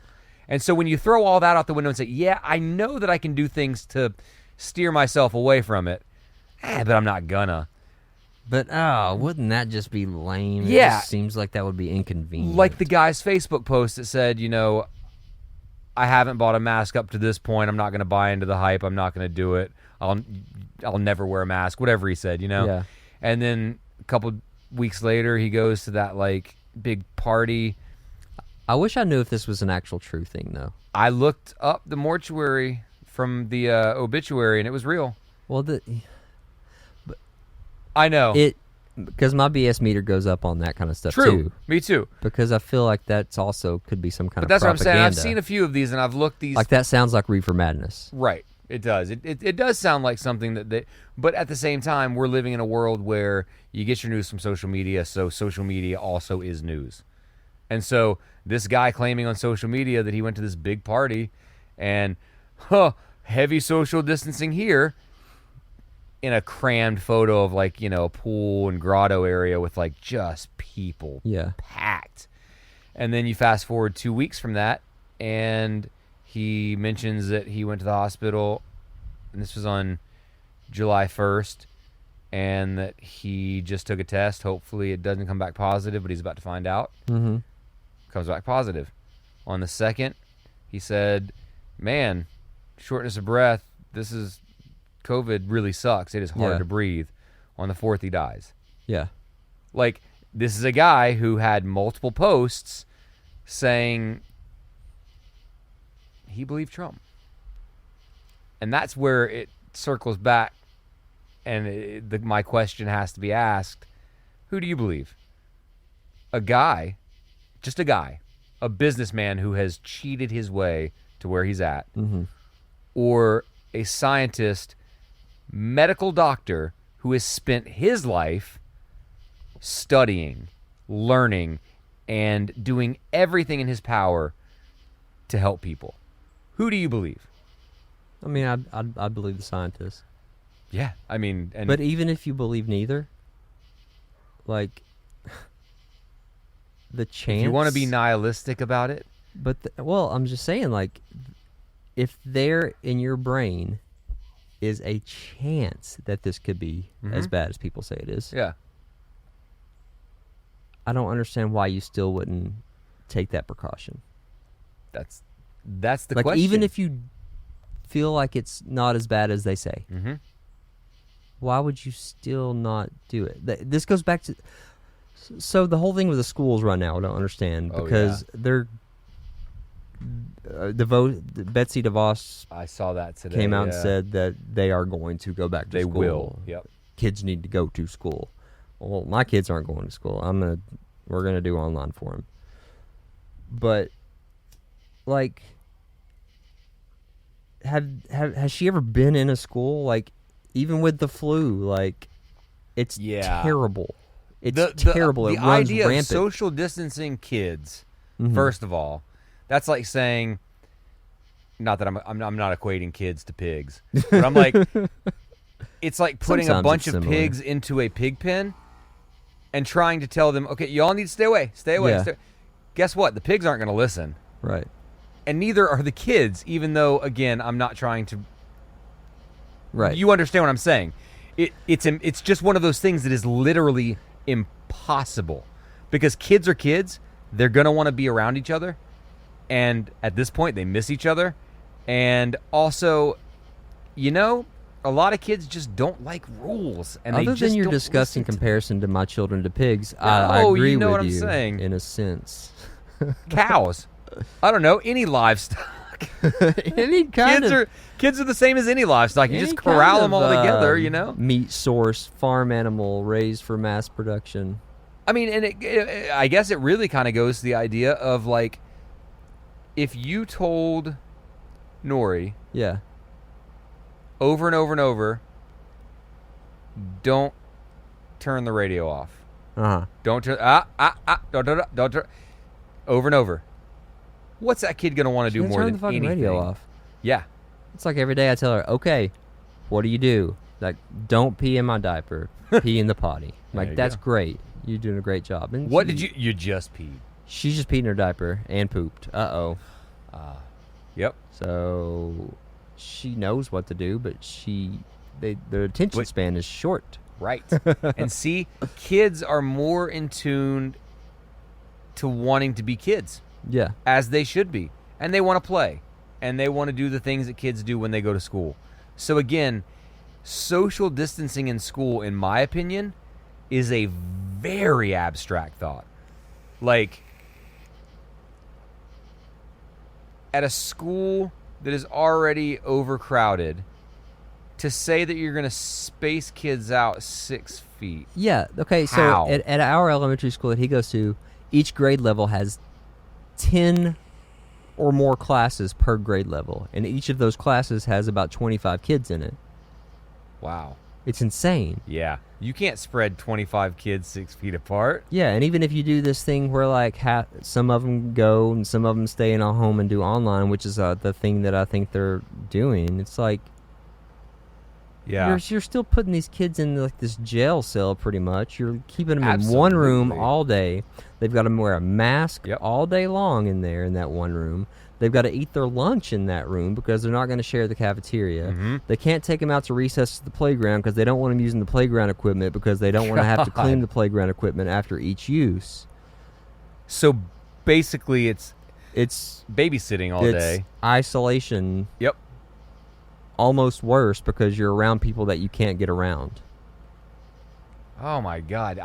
And so when you throw all that out the window and say, yeah, I know that I can do things to steer myself away from it, but I'm not gonna. But, wouldn't that just be lame? Yeah. It just seems like that would be inconvenient. Like the guy's Facebook post that said, you know, I haven't bought a mask up to this point. I'm not going to buy into the hype. I'm not going to do it. I'll never wear a mask, whatever he said, you know? Yeah. And then a couple weeks later, he goes to that, like, big party. I wish I knew if this was an actual true thing, though. I looked up the mortuary from the obituary, and it was real. Well, I know. because my BS meter goes up on that kind of stuff, True. too. Me too. Because I feel like that's also could be some kind But of that's what I'm saying. propaganda. I've seen a few of these, and I've looked these. Like that sounds like Reefer Madness. Right. It does. It does sound like something that they. But at the same time, we're living in a world where you get your news from social media, so social media also is news. And so this guy claiming on social media that he went to this big party and heavy social distancing here in a crammed photo of, like, you know, a pool and grotto area with, like, just people packed. And then you fast forward 2 weeks from that, and he mentions that he went to the hospital, and this was on July 1st, and that he just took a test. Hopefully it doesn't come back positive, but he's about to find out. Mm-hmm. Comes back positive. On the 2nd, he said, man, shortness of breath, this is, COVID really sucks. It is hard to breathe. On the 4th, he dies. Yeah. Like, this is a guy who had multiple posts saying he believed Trump. And that's where it circles back, and my question has to be asked, who do you believe? A guy, just a guy, a businessman who has cheated his way to where he's at, or a scientist, medical doctor who has spent his life studying, learning, and doing everything in his power to help people? Who do you believe? I mean, I believe the scientists. Yeah, I mean, and But even if you believe neither, like, the chance... if you want to be nihilistic about it, But, well, I'm just saying, like, if there in your brain is a chance that this could be as bad as people say it is, yeah. I don't understand why you still wouldn't take that precaution. That's the Like, question. even if you feel like it's not as bad as they say, why would you still not do it? This goes back to... So the whole thing with the schools right now, I don't understand, because they're... Betsy DeVos I saw that today. came out and said that they are going to go back to They school. will. Yep. Kids need to go to school. Well, my kids aren't going to school. We're gonna do online for them. But, like, has she ever been in a school? Like, even with the flu, like, it's terrible. It's terrible. The it runs idea rampant. of social distancing kids, first of all, that's like saying, not that I'm not equating kids to pigs, but I'm like, it's like putting a Sometimes bunch it's of similar. pigs into a pig pen and trying to tell them, okay, you all need to stay away. Yeah. Guess what? The pigs aren't going to listen. Right. And neither are the kids, even though, again, I'm not trying to... Right. You understand what I'm saying. It's just one of those things that is literally impossible. Because kids are kids. They're going to want to be around each other. And at this point, they miss each other. And also, a lot of kids just don't like rules. And Other they just than your don't disgusting listen to comparison to my children to pigs, I agree you know with what I'm you saying. in a sense. cows. I don't know, any livestock. Any kind Kids are the same as any livestock. You any just corral kind them all of, together, meat source, farm animal raised for mass production. I mean, and I guess it really kind of goes to the idea of, like, if you told Nori Yeah. over and over and over, don't turn the radio off. Don't turn don't turn over and over. What's that kid gonna want to do more turn than the fucking anything? radio off. Yeah. It's like every day I tell her, okay, what do you do? Like, don't pee in my diaper, pee in the potty. There you Like, that's go. great. You're doing a great job. And What did you just peed? She just peed in her diaper and pooped. Uh-oh. Yep. So she knows what to do, but their attention span is short. Right. And see, kids are more in tune to wanting to be kids, Yeah. as they should be. And they want to play. And they want to do the things that kids do when they go to school. So again, social distancing in school, in my opinion, is a very abstract thought. Like, at a school that is already overcrowded, to say that you're going to space kids out 6 feet. Yeah. Okay. How? So at our elementary school that he goes to, each grade level has 10 or more classes per grade level, and each of those classes has about 25 kids in it. Wow. It's insane. Yeah. You can't spread 25 kids 6 feet apart. Yeah, and even if you do this thing where, like, some of them go and some of them stay in a home and do online, which is the thing that I think they're doing, it's like, Yeah. you're still putting these kids in, like, this jail cell pretty much. You're keeping them in one room Absolutely. all day. They've got to wear a mask Yep. all day long in there in that one room. They've got to eat their lunch in that room because they're not going to share the cafeteria. Mm-hmm. They can't take them out to recess to the playground because they don't want them using the playground equipment because they don't want to have to clean the playground equipment after each use. So basically, it's It's babysitting all it's day. isolation, Yep. almost worse because you're around people that you can't get around. Oh my God.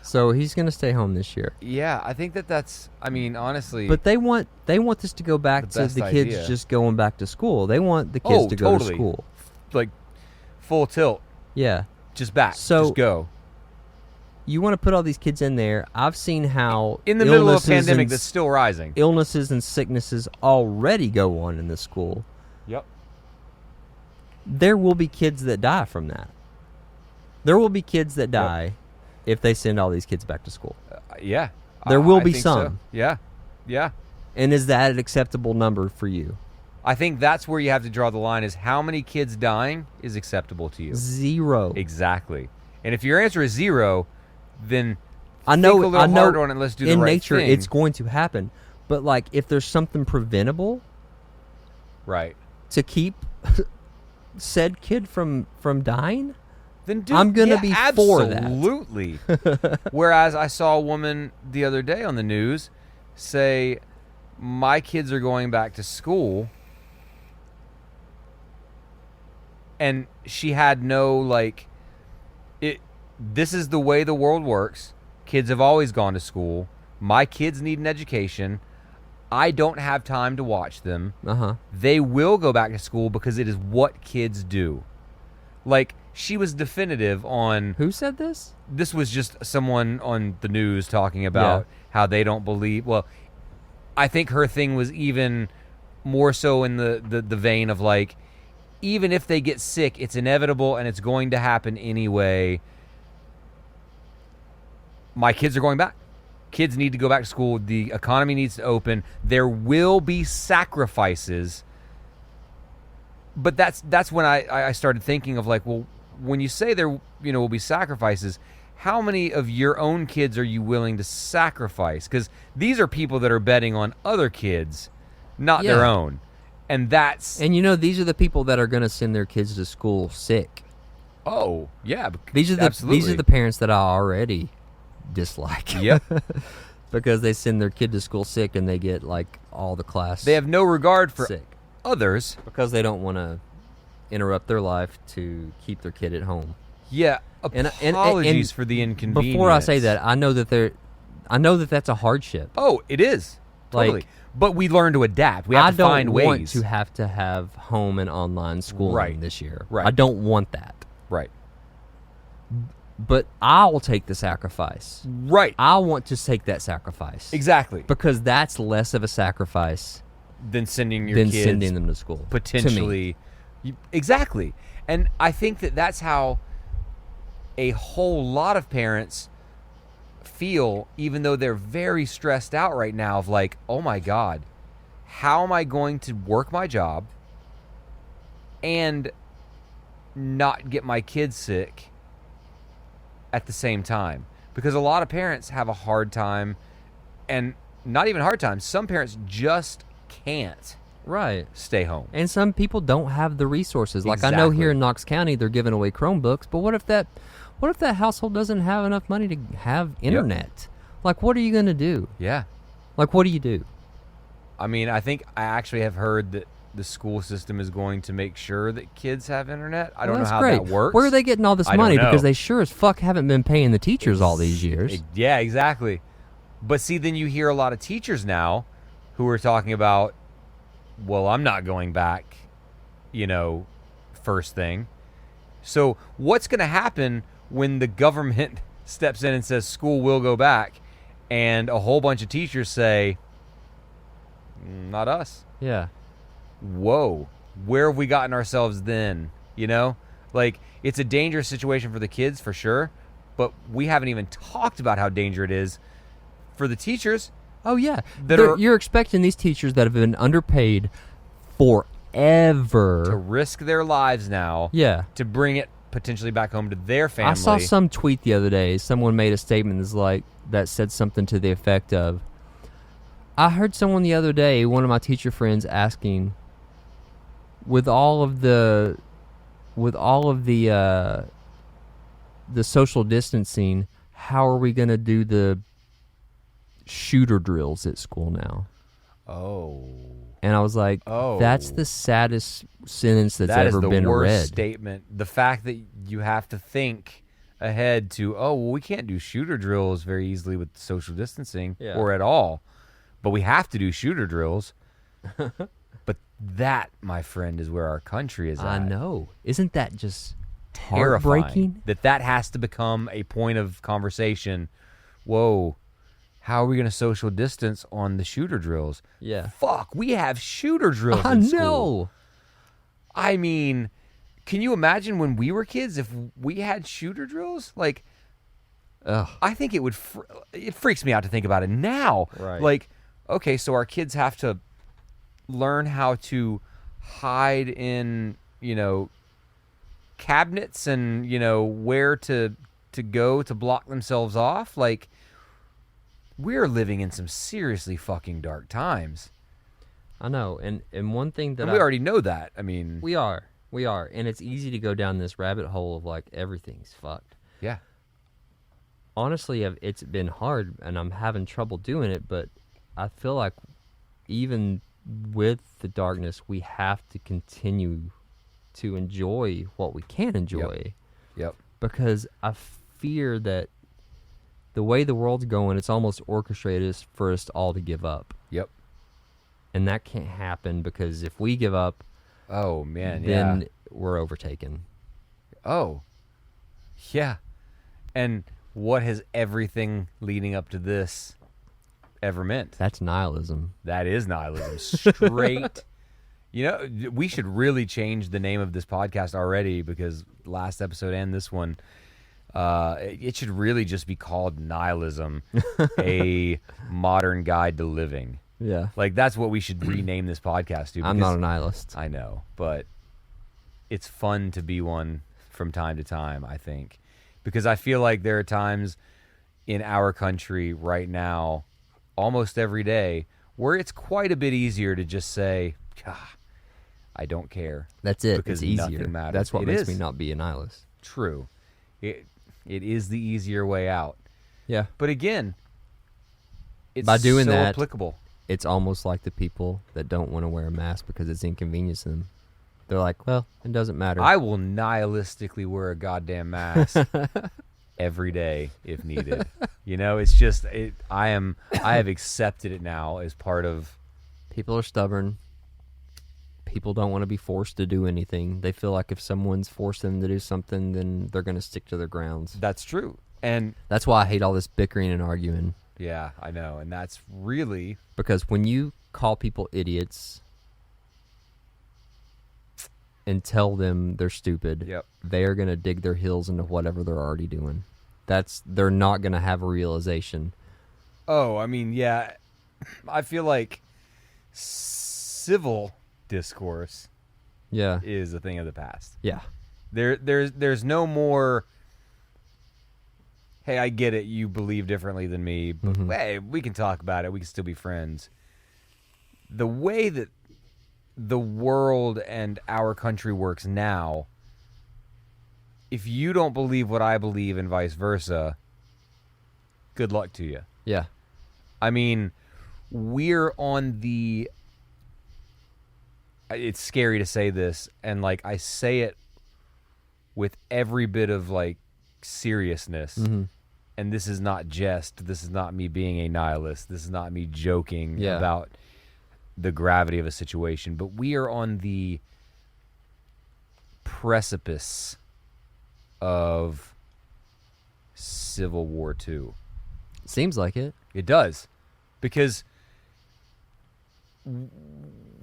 So he's going to stay home this year. Yeah, I think that's. I mean, honestly. But they want this to go back The to best the kids idea. just going back to school. They want the kids to go to school. Like, full tilt. Yeah. Just back. So- just go. You want to put all these kids in there. I've seen how In the middle of a illnesses pandemic and that's still rising. illnesses and sicknesses already go on in the school. Yep. There will be kids that die from that. There will be kids that die if they send all these kids back to school. Yeah. There will I be think so. some. Yeah. Yeah. And is that an acceptable number for you? I think that's where you have to draw the line, is how many kids dying is acceptable to you. 0. Exactly. And if your answer is 0, then I know, think a little harder on it. Let's do the in right nature thing. it's going to happen. But like if there's something preventable right. to keep said kid from dying, Then dude, I'm gonna be for that. Absolutely. Whereas I saw a woman the other day on the news say, my kids are going back to school, and she had no this is the way the world works. Kids have always gone to school. My kids need an education. I don't have time to watch them. They will go back to school because it is what kids do. Like, she was definitive on... Who said this? This was just someone on the news talking about how they don't believe... Well, I think her thing was even more so in the vein of like, even if they get sick, it's inevitable and it's going to happen anyway. My kids are going back. Kids need to go back to school. The economy needs to open. There will be sacrifices. But that's when I started thinking of like, well, when you say there will be sacrifices, how many of your own kids are you willing to sacrifice? Because these are people that are betting on other kids, not their own. And these are the people that are going to send their kids to school sick. Oh, yeah. These are the parents that I already dislike. Yep. Because they send their kid to school sick and they get like all the class. They have no regard for sick. Others. Because they don't want to interrupt their life to keep their kid at home. Yeah. Apologies for the inconvenience. Before I say that, I know that that's a hardship. Oh, it is. Totally. Like, but we learn to adapt. We have to find ways. I don't want to have home and online schooling this year. Right. I don't want that. Right. But I'll take the sacrifice. Right. I want to take that sacrifice. Exactly. Because that's less of a sacrifice than sending your kids, sending them to school. Potentially. Exactly. And I think that's how a whole lot of parents feel, even though they're very stressed out right now of like, oh my God, how am I going to work my job and not get my kids sick at the same time? Because a lot of parents have a hard time, and not even a hard time. Some parents just can't stay home. And some people don't have the resources. Like I know here in Knox County, they're giving away Chromebooks, but what if that household doesn't have enough money to have internet? Like, what are you going to do? Yeah. Like, what do you do? I mean, I think I actually have heard that the school system is going to make sure that kids have internet. I don't know how that works. Where are they getting all this money? Because they sure as fuck haven't been paying the teachers all these years. Yeah, exactly. But see, then you hear a lot of teachers now who are talking about, well, I'm not going back, first thing. So what's going to happen when the government steps in and says school will go back, and a whole bunch of teachers say, not us? Yeah. Whoa, where have we gotten ourselves then? Like, it's a dangerous situation for the kids for sure, but we haven't even talked about how dangerous it is for the teachers. Oh yeah, you're expecting these teachers that have been underpaid forever to risk their lives now. Yeah, to bring it potentially back home to their family. I saw some tweet the other day. Someone made a statement that said something to the effect of, I heard someone the other day, one of my teacher friends, asking, with all of the social distancing, how are we going to do the shooter drills at school now? Oh. And I was like, that's the saddest sentence that's ever been read. That is the worst statement. The fact that you have to think ahead to, we can't do shooter drills very easily with social distancing or at all. But we have to do shooter drills. But that, my friend, is where our country is at. I know. Isn't that just terrifying? Heartbreaking? That has to become a point of conversation. Whoa, how are we going to social distance on the shooter drills? Yeah. Fuck, we have shooter drills I in know. school. I mean, can you imagine when we were kids if we had shooter drills? Like, I think it would. It freaks me out to think about it now. Right. Like, okay, so our kids have to learn how to hide in, cabinets and, where to go to block themselves off. Like, we're living in some seriously fucking dark times. I know, and one thing that And we already know that. I mean, we are, and it's easy to go down this rabbit hole of like everything's fucked. yeah. Honestly, it's been hard, and I'm having trouble doing it. But I feel like even with the darkness, we have to continue to enjoy what we can enjoy. Yep. Because I fear that the way the world's going, it's almost orchestrated for us all to give up. Yep. And that can't happen, because if we give up, Oh, man, then yeah. we're overtaken. Oh, yeah. And what has everything leading up to this ever meant? That's nihilism. That is nihilism. Straight. We should really change the name of this podcast already, because last episode and this one, it should really just be called Nihilism, a modern guide to living. Yeah. Like, that's what we should rename this podcast to. I'm not a nihilist. I know, but it's fun to be one from time to time, I think. Because I feel like there are times in our country right now, almost every day, where it's quite a bit easier to just say, I don't care. That's it. Because it's easier. nothing matters. That's what It makes is. me not be a nihilist. True. It is the easier way out. Yeah. But again, it's By doing so that, applicable. It's almost like the people that don't want to wear a mask because it's inconvenienced them. They're like, well, it doesn't matter. I will nihilistically wear a goddamn mask every day if needed. It's just I have accepted it now as part of. People are stubborn. People don't want to be forced to do anything. They feel like if someone's forced them to do something, then they're going to stick to their grounds. That's true. And That's why I hate all this bickering and arguing. yeah, I know. And that's really. Because when you call people idiots and tell them they're stupid, Yep. they are going to dig their heels into whatever they're already doing. They're not going to have a realization. Oh, I mean, yeah. I feel like civil discourse Yeah. is a thing of the past. Yeah. There's no more. Hey, I get it. You believe differently than me, but hey, we can talk about it. We can still be friends. The way that the world and our country works now, if you don't believe what I believe and vice versa, good luck to you. Yeah. I mean, we're on the. It's scary to say this, and like I say it with every bit of like seriousness. And this is not jest. This is not me being a nihilist. This is not me joking about the gravity of a situation. But we are on the precipice of Civil War II. Seems like it. It does. Because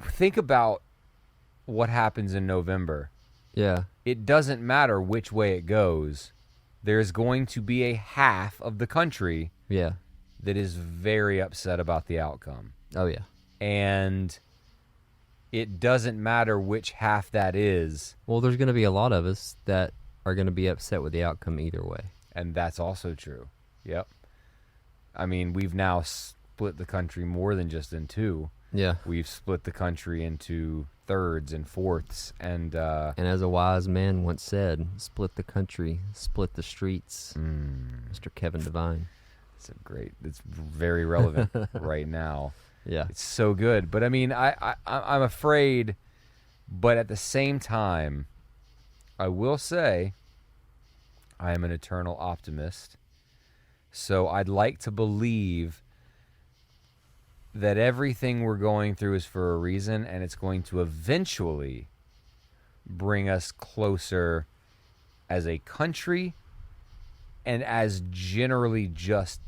think about what happens in November. Yeah. It doesn't matter which way it goes. There's going to be a half of the country Yeah. that is very upset about the outcome. Oh, yeah. And it doesn't matter which half that is. Well, there's going to be a lot of us that are going to be upset with the outcome either way. And that's also true. Yep. I mean, we've now split the country more than just in two. Yeah. We've split the country into thirds and fourths. And as a wise man once said, split the country, split the streets. Mr. Kevin Devine. it's very relevant right now. Yeah. It's so good. But I mean, I'm afraid, but at the same time, I will say I am an eternal optimist. So I'd like to believe that everything we're going through is for a reason, and it's going to eventually bring us closer as a country and as generally just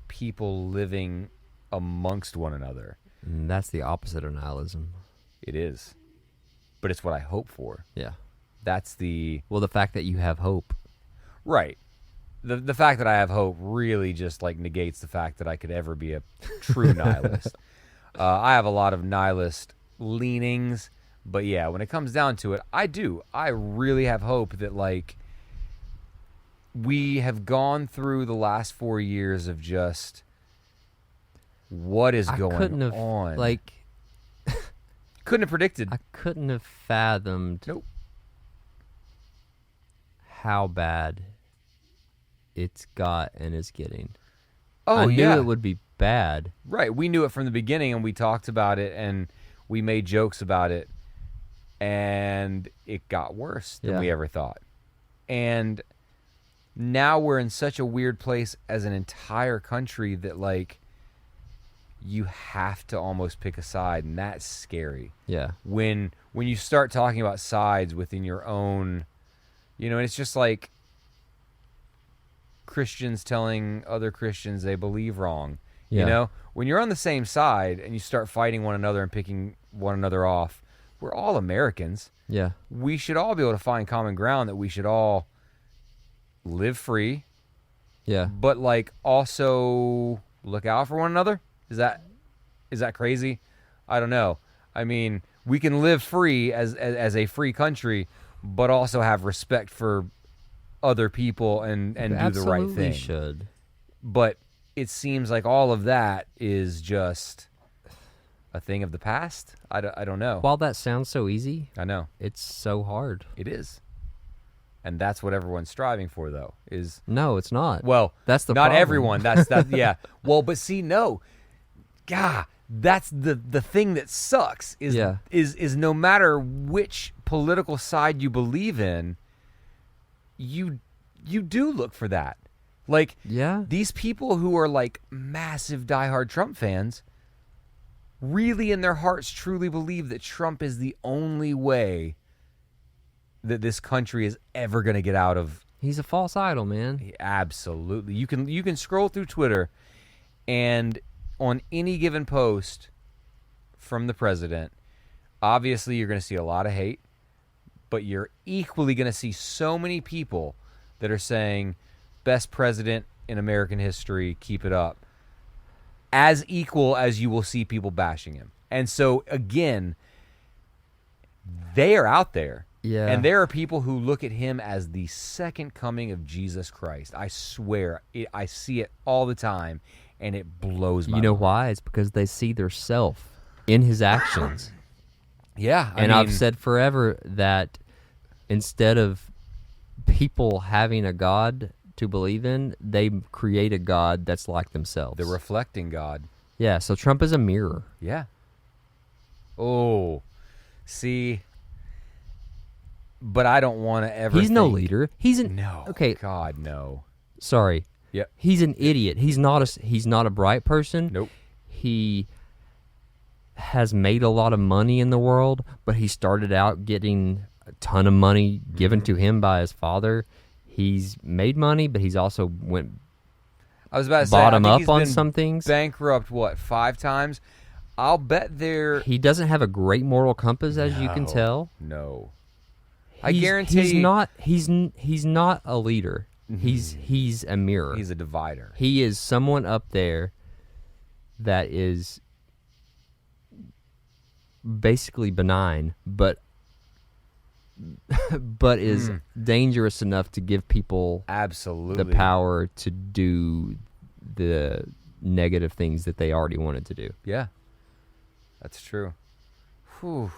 people living amongst one another. And that's the opposite of nihilism. It is. But it's what I hope for. Yeah. That's the... Well, the fact that you have hope. Right. The fact that I have hope really just like negates the fact that I could ever be a true nihilist. I have a lot of nihilist leanings, but yeah, when it comes down to it, I really have hope that, like, we have gone through the last 4 years of just what is going on. Couldn't have predicted. I couldn't have fathomed Nope. how bad it's got and is getting. Oh, I knew yeah. it would be bad. Right. We knew it from the beginning, and we talked about it, and we made jokes about it, and it got worse than we ever thought. And now we're in such a weird place as an entire country that, like, you have to almost pick a side, and that's scary. Yeah. When you start talking about sides within your own, and it's just like Christians telling other Christians they believe wrong. Yeah. When you're on the same side and you start fighting one another and picking one another off, we're all Americans. Yeah. We should all be able to find common ground, that we should all live free. Yeah. But, like, also look out for one another. Is that crazy? I don't know. I mean, we can live free as a free country, but also have respect for other people and do the right Absolutely thing. should. But it seems like all of that is just a thing of the past. I don't know. While that sounds so easy, I know. it's so hard. It is. And that's what everyone's striving for, though, is... No, it's not. Well, that's the not problem. everyone. That yeah. Well, but see, no. God, that's the thing that sucks is no matter which political side you believe in, you do look for that. Like, these people who are, like, massive diehard Trump fans really in their hearts truly believe that Trump is the only way that this country is ever going to get out of. He's a false idol, man. Absolutely. You can scroll through Twitter, and on any given post from the president, obviously you're going to see a lot of hate, but you're equally going to see so many people that are saying, best president in American history, keep it up, as equal as you will see people bashing him. And so, again, they are out there. Yeah. And there are people who look at him as the second coming of Jesus Christ. I swear, I see it all the time, and it blows my mind. You know why? It's because they see their self in his actions. Yeah. I've said forever that instead of people having a God to believe in, they create a God that's like themselves. The reflecting God. Yeah, so Trump is a mirror. Yeah. Oh, see, but I don't want to ever He's no think- leader. He's an... No. Okay. God, no. Sorry. Yep. He's an idiot. He's not a bright person. Nope. He has made a lot of money in the world, but he started out getting a ton of money given to him by his father. He's made money, but he's also I was about to say, bottom I think up he's on been some things. Bankrupt, 5 times? I'll bet He doesn't have a great moral compass, as you can tell. No. I He's- guarantee he's not a leader. He's a mirror. he's a divider. He is someone up there that is basically benign, but is dangerous enough to give people Absolutely. the power to do the negative things that they already wanted to do. Yeah. That's true. Whew.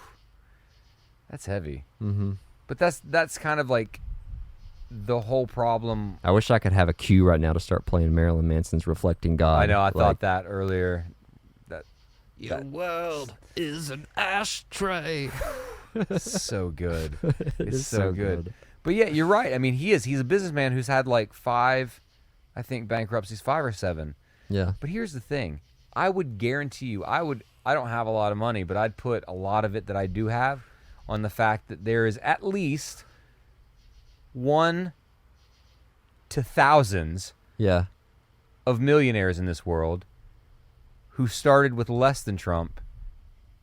That's heavy. Mm-hmm. But that's kind of like the whole problem. I wish I could have a cue right now to start playing Marilyn Manson's "Reflecting God." I know, I thought that earlier. Your world is an ashtray. So good. It It's is so good. But yeah, you're right. I mean, he's a businessman who's had like 5, I think, bankruptcies, 5 or 7. Yeah. But here's the thing. I would guarantee you, I don't have a lot of money, but I'd put a lot of it that I do have on the fact that there is at least 1 to thousands Yeah. of millionaires in this world who started with less than Trump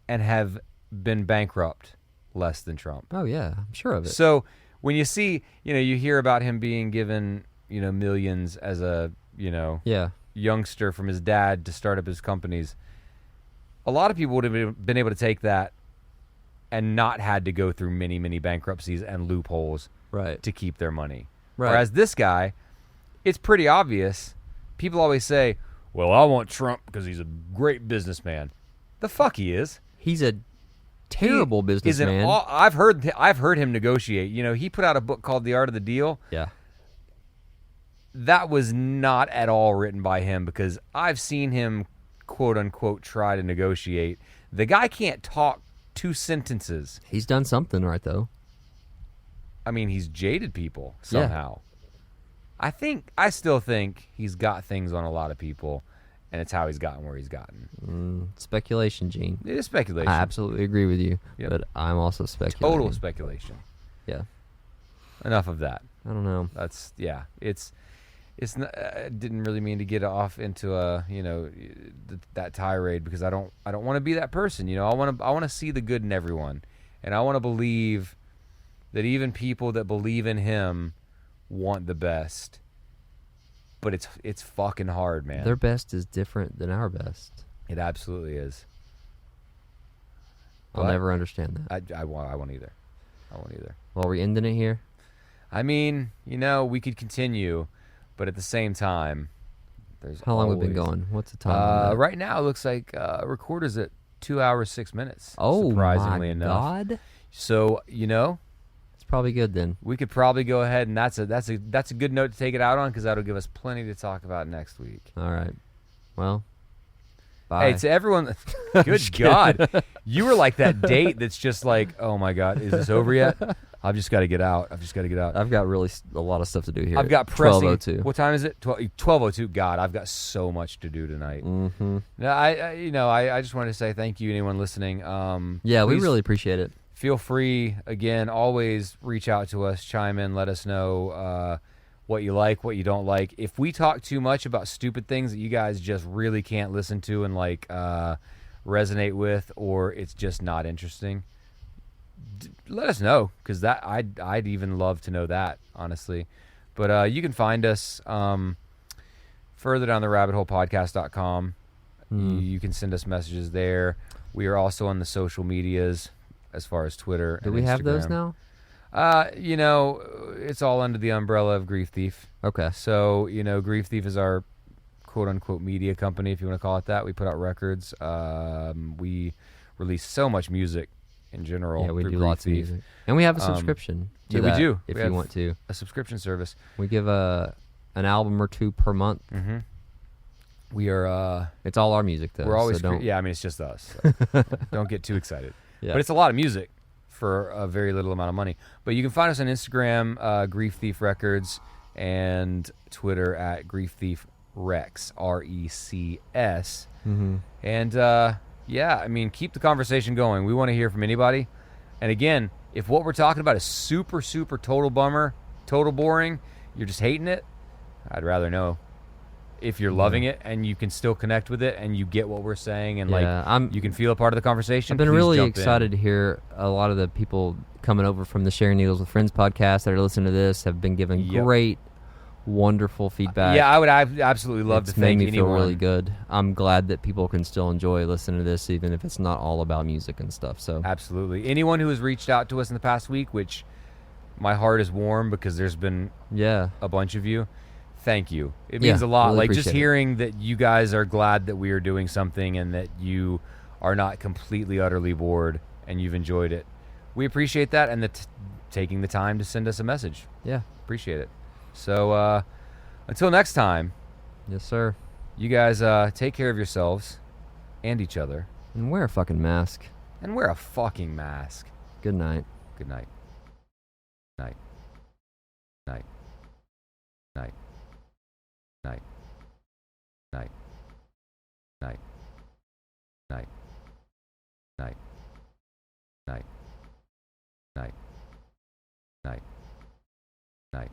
and have been bankrupt less than Trump. Oh yeah, I'm sure of it. So when you see, you hear about him being given, millions as a, Yeah. youngster from his dad to start up his companies, a lot of people would have been able to take that and not had to go through many, many bankruptcies and loopholes Right. to keep their money. Right. Whereas this guy, it's pretty obvious. People always say, well, I want Trump because he's a great businessman. The fuck he is. He's a terrible businessman. I've heard him negotiate. You know, he put out a book called The Art of the Deal. Yeah. That was not at all written by him because I've seen him, quote unquote, try to negotiate. The guy can't talk 2 sentences. He's done something right, though. I mean, he's jaded people somehow. I still think he's got things on a lot of people, and it's how he's gotten where he's gotten. Speculation, Gene. It is speculation. I absolutely agree with you, Yep. but I'm also speculating. Total speculation. Yeah. Enough of that. I don't know. That's it's not, I didn't really mean to get off into a that tirade because I don't want to be that person. You know, I want to see the good in everyone, and I want to believe that even people that believe in him want the best. But it's fucking hard, man. Their best is different than our best. It absolutely is. I'll But never understand that. I won't either. Well, are we ending it here? I mean, we could continue, but at the same time, there's How long have we been always- going? What's the time on that? Right now, it looks like recorder's at 2 hours 6 minutes. Oh, surprisingly my enough. God. So It's probably good then. we could probably go ahead, and that's a good note to take it out on because that'll give us plenty to talk about next week. All right. Well, bye. Hey, to everyone, good God, you were like that date that's just like, oh my God, is this over yet? I've just got to get out. I've got really a lot of stuff to do here. I've got pressing. 12:02. What time is it? 12:02. God, I've got so much to do tonight. Mm-hmm. No, I just wanted to say thank you, anyone listening. Yeah, we please really appreciate it. feel free. Again, always reach out to us, chime in, let us know what you like, what you don't like. If we talk too much about stupid things that you guys just really can't listen to and resonate with, or it's just not interesting, let us know, because that I'd even love to know that, honestly. But you can find us further down the rabbit hole podcast.com. You can send us messages there. We are also on the social medias as far as Twitter Do and we have those Instagram. now? It's all under the umbrella of Grief Thief. Okay. So, Grief Thief is our quote-unquote media company, if you want to call it that. We put out records. We release so much music in general. Yeah, we through do Grief lots of Thief. music. And we have a subscription to yeah, we that do. if We you have want to. a subscription service. We give an album or two per month. Mm-hmm. We are... It's all our music, though. we're always... so don't, yeah, I mean, it's just us. So don't get too excited. Yeah. But it's a lot of music for a very little amount of money. But you can find us on Instagram, Grief Thief Records, and Twitter at Grief Thief Rex, R-E-C-S. Mm-hmm. And, yeah, I mean, keep the conversation going. We want to hear from anybody. And again, if what we're talking about is super, super total bummer, total boring, you're just hating it, I'd rather know. If you're loving it and you can still connect with it and you get what we're saying and you can feel a part of the conversation, I've been please really jump excited in. to hear a lot of the people coming over from the Sharing Needles with Friends podcast that are listening to this have been giving Yep. great, wonderful feedback. Yeah, I'd absolutely love It's to made thank me anyone. feel really good. I'm glad that people can still enjoy listening to this, even if it's not all about music and stuff. So Absolutely. Anyone who has reached out to us in the past week, which my heart is warm because there's been yeah, a bunch of you. Thank you. It Yeah, means a lot. really Like just appreciate it. hearing that you guys are glad that we are doing something and that you are not completely, utterly bored and you've enjoyed it. We appreciate that and taking the time to send us a message. yeah, Appreciate it. So until next time, yes, sir. you guys take care of yourselves and each other And wear a fucking mask. and wear a fucking mask. Good night. Good night. Night. Night. Night. Night. Night. Night. Night. Night. Night. Night. Night. Night.